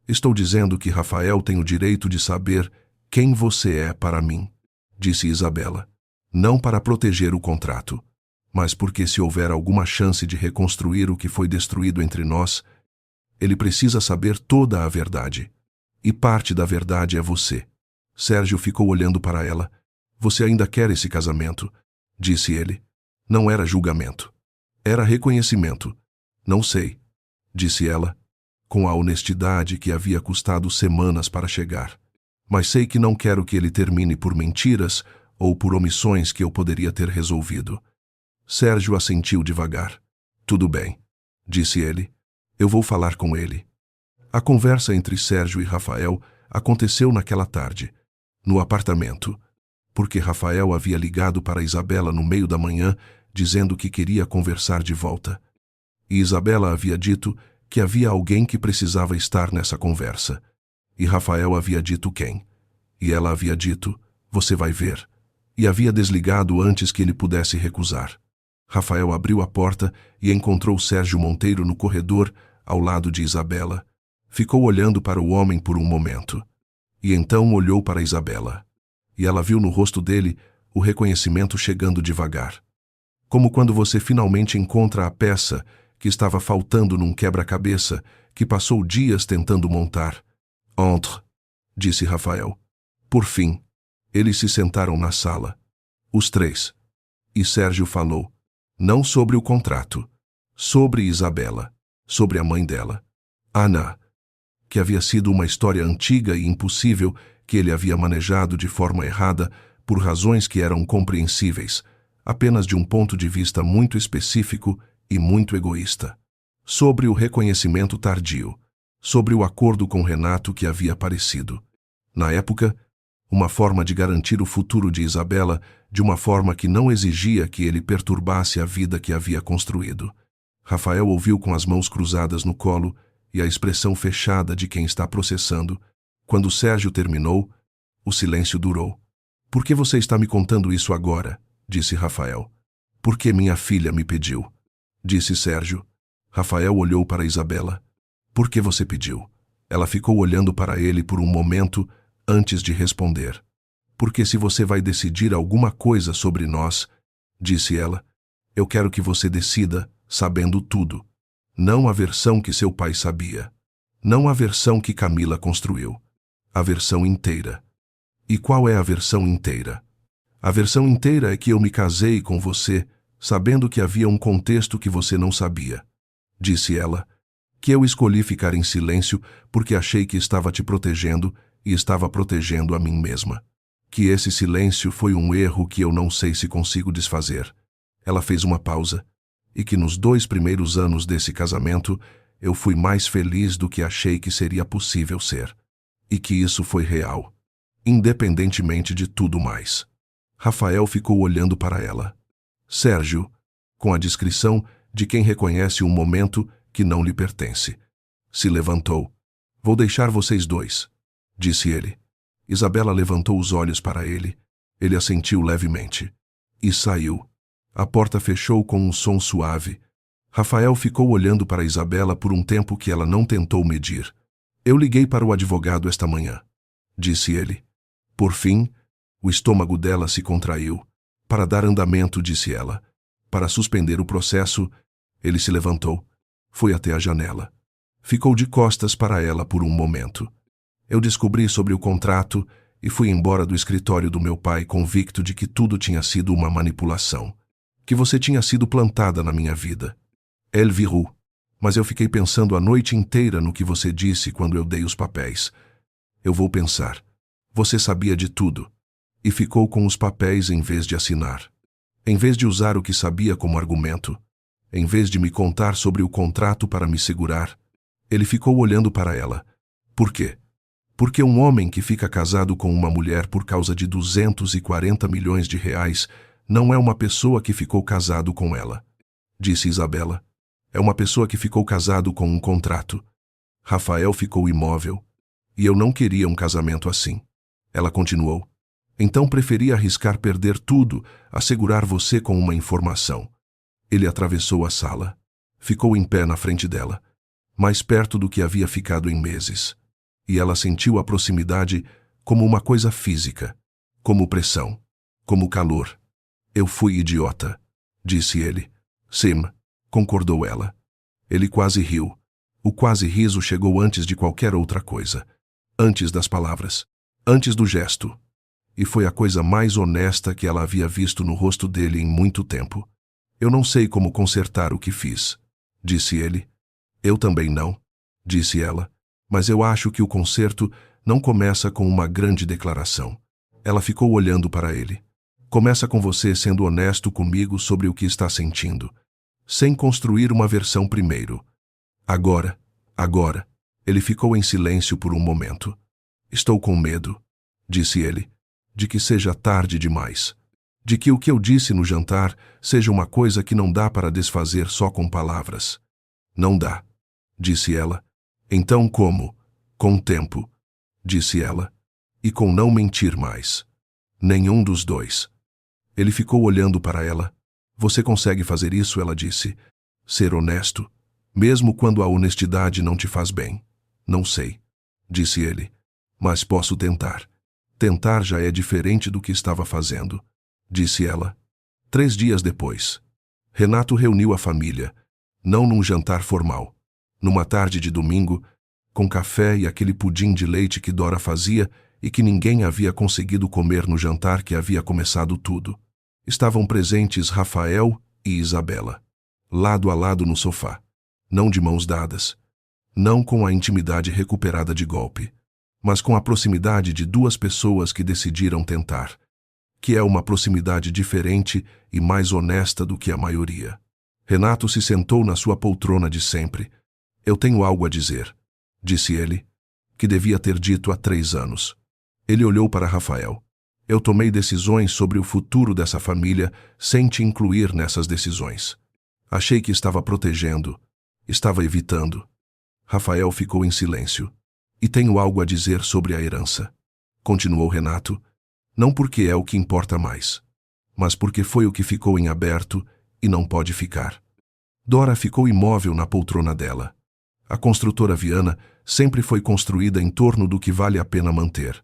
Estou dizendo que Rafael tem o direito de saber quem você é para mim, disse Isabela. Não para proteger o contrato, mas porque se houver alguma chance de reconstruir o que foi destruído entre nós, ele precisa saber toda a verdade. E parte da verdade é você. Sérgio ficou olhando para ela. Você ainda quer esse casamento? Disse ele. Não era julgamento. Era reconhecimento. Não sei, disse ela, com a honestidade que havia custado semanas para chegar. Mas sei que não quero que ele termine por mentiras ou por omissões que eu poderia ter resolvido. Sérgio assentiu devagar. Tudo bem, disse ele. Eu vou falar com ele. A conversa entre Sérgio e Rafael aconteceu naquela tarde, no apartamento, porque Rafael havia ligado para Isabela no meio da manhã, dizendo que queria conversar de volta. E Isabela havia dito que havia alguém que precisava estar nessa conversa. E Rafael havia dito quem. E ela havia dito, você vai ver. E havia desligado antes que ele pudesse recusar. Rafael abriu a porta e encontrou Sérgio Monteiro no corredor, ao lado de Isabela. Ficou olhando para o homem por um momento. E então olhou para Isabela. E ela viu no rosto dele o reconhecimento chegando devagar. Como quando você finalmente encontra a peça que estava faltando num quebra-cabeça que passou dias tentando montar. Entre, disse Rafael. Por fim, eles se sentaram na sala. Os três. E Sérgio falou. Não sobre o contrato. Sobre Isabela. Sobre a mãe dela. Ana. Que havia sido uma história antiga e impossível que ele havia manejado de forma errada por razões que eram compreensíveis, apenas de um ponto de vista muito específico e muito egoísta. Sobre o reconhecimento tardio. Sobre o acordo com Renato que havia aparecido. Na época, uma forma de garantir o futuro de Isabela de uma forma que não exigia que ele perturbasse a vida que havia construído. Rafael ouviu com as mãos cruzadas no colo e a expressão fechada de quem está processando. Quando Sérgio terminou, o silêncio durou. Por que você está me contando isso agora? Disse Rafael. Porque minha filha me pediu. Disse Sérgio. Rafael olhou para Isabela. Por que você pediu? Ela ficou olhando para ele por um momento antes de responder. Porque se você vai decidir alguma coisa sobre nós, disse ela, eu quero que você decida sabendo tudo. Não a versão que seu pai sabia. Não a versão que Camila construiu. A versão inteira. E qual é a versão inteira? A versão inteira é que eu me casei com você, sabendo que havia um contexto que você não sabia. Disse ela, que eu escolhi ficar em silêncio porque achei que estava te protegendo e estava protegendo a mim mesma. Que esse silêncio foi um erro que eu não sei se consigo desfazer. Ela fez uma pausa. E que nos 2 primeiros anos desse casamento, eu fui mais feliz do que achei que seria possível ser. E que isso foi real. Independentemente de tudo mais. Rafael ficou olhando para ela. Sérgio, com a discrição de quem reconhece um momento que não lhe pertence. Se levantou. Vou deixar vocês dois, disse ele. Isabela levantou os olhos para ele. Ele assentiu levemente. E saiu. A porta fechou com um som suave. Rafael ficou olhando para Isabela por um tempo que ela não tentou medir. Eu liguei para o advogado esta manhã, disse ele. Por fim, o estômago dela se contraiu. Para dar andamento, disse ela. Para suspender o processo, ele se levantou. Foi até a janela. Ficou de costas para ela por um momento. Eu descobri sobre o contrato e fui embora do escritório do meu pai convicto de que tudo tinha sido uma manipulação. Que você tinha sido plantada na minha vida. Elle Virou. Mas eu fiquei pensando a noite inteira no que você disse quando eu dei os papéis. Eu vou pensar. Você sabia de tudo. E ficou com os papéis em vez de assinar. Em vez de usar o que sabia como argumento. Em vez de me contar sobre o contrato para me segurar. Ele ficou olhando para ela. Por quê? Porque um homem que fica casado com uma mulher por causa de 240 milhões de reais não é uma pessoa que ficou casado com ela, disse Isabela. É uma pessoa que ficou casado com um contrato. Rafael ficou imóvel. E eu não queria um casamento assim. Ela continuou. Então preferi arriscar perder tudo a segurar você com uma informação. Ele atravessou a sala. Ficou em pé na frente dela, mais perto do que havia ficado em meses. E ela sentiu a proximidade como uma coisa física, como pressão, como calor. Eu fui idiota, disse ele. Sim, concordou ela. Ele quase riu. O quase riso chegou antes de qualquer outra coisa. Antes das palavras. Antes do gesto. E foi a coisa mais honesta que ela havia visto no rosto dele em muito tempo. Eu não sei como consertar o que fiz, disse ele. Eu também não, disse ela. Mas eu acho que o conserto não começa com uma grande declaração. Ela ficou olhando para ele. Começa com você sendo honesto comigo sobre o que está sentindo, sem construir uma versão primeiro. Agora. Ele ficou em silêncio por um momento. Estou com medo, disse ele, de que seja tarde demais. De que o que eu disse no jantar seja uma coisa que não dá para desfazer só com palavras. Não dá, disse ela. Então como? Com tempo, disse ela. E com não mentir mais. Nenhum dos dois. Ele ficou olhando para ela. Você consegue fazer isso, ela disse. Ser honesto, mesmo quando a honestidade não te faz bem. Não sei, disse ele. Mas posso tentar. Tentar já é diferente do que estava fazendo, disse ela. 3 dias depois, Renato reuniu a família, não num jantar formal. Numa tarde de domingo, com café e aquele pudim de leite que Dora fazia e que ninguém havia conseguido comer no jantar que havia começado tudo. Estavam presentes Rafael e Isabela, lado a lado no sofá, não de mãos dadas, não com a intimidade recuperada de golpe, mas com a proximidade de 2 pessoas que decidiram tentar, que é uma proximidade diferente e mais honesta do que a maioria. Renato se sentou na sua poltrona de sempre. Eu tenho algo a dizer, disse ele, que devia ter dito há 3 anos. Ele olhou para Rafael. Eu tomei decisões sobre o futuro dessa família sem te incluir nessas decisões. Achei que estava protegendo, estava evitando. Rafael ficou em silêncio. E tenho algo a dizer sobre a herança, continuou Renato, não porque é o que importa mais, mas porque foi o que ficou em aberto e não pode ficar. Dora ficou imóvel na poltrona dela. A construtora Viana sempre foi construída em torno do que vale a pena manter,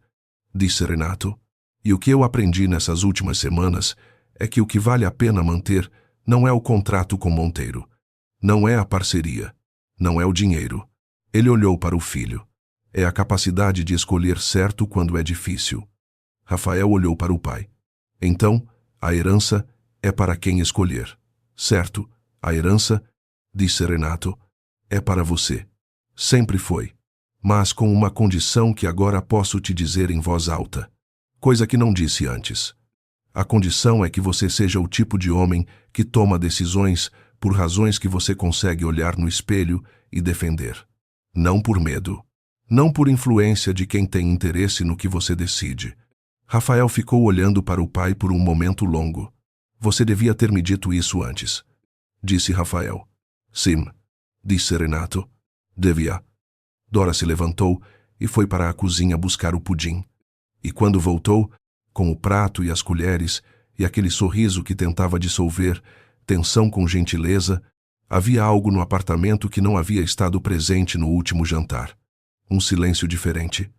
disse Renato. E o que eu aprendi nessas últimas semanas é que o que vale a pena manter não é o contrato com Monteiro, não é a parceria, não é o dinheiro. Ele olhou para o filho. É a capacidade de escolher certo quando é difícil. Rafael olhou para o pai. Então, a herança é para quem escolher. Certo, a herança, disse Renato, é para você. Sempre foi. Mas com uma condição que agora posso te dizer em voz alta. Coisa que não disse antes. A condição é que você seja o tipo de homem que toma decisões por razões que você consegue olhar no espelho e defender. Não por medo. Não por influência de quem tem interesse no que você decide. Rafael ficou olhando para o pai por um momento longo. Você devia ter me dito isso antes, disse Rafael. Sim, disse Renato. Devia. Dora se levantou e foi para a cozinha buscar o pudim. E quando voltou, com o prato e as colheres, e aquele sorriso que tentava dissolver tensão com gentileza, havia algo no apartamento que não havia estado presente no último jantar. Um silêncio diferente,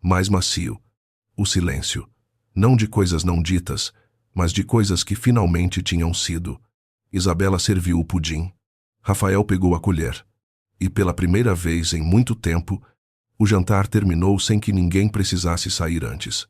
mais macio. O silêncio, não de coisas não ditas, mas de coisas que finalmente tinham sido. Isabela serviu o pudim. Rafael pegou a colher. E pela primeira vez em muito tempo, o jantar terminou sem que ninguém precisasse sair antes.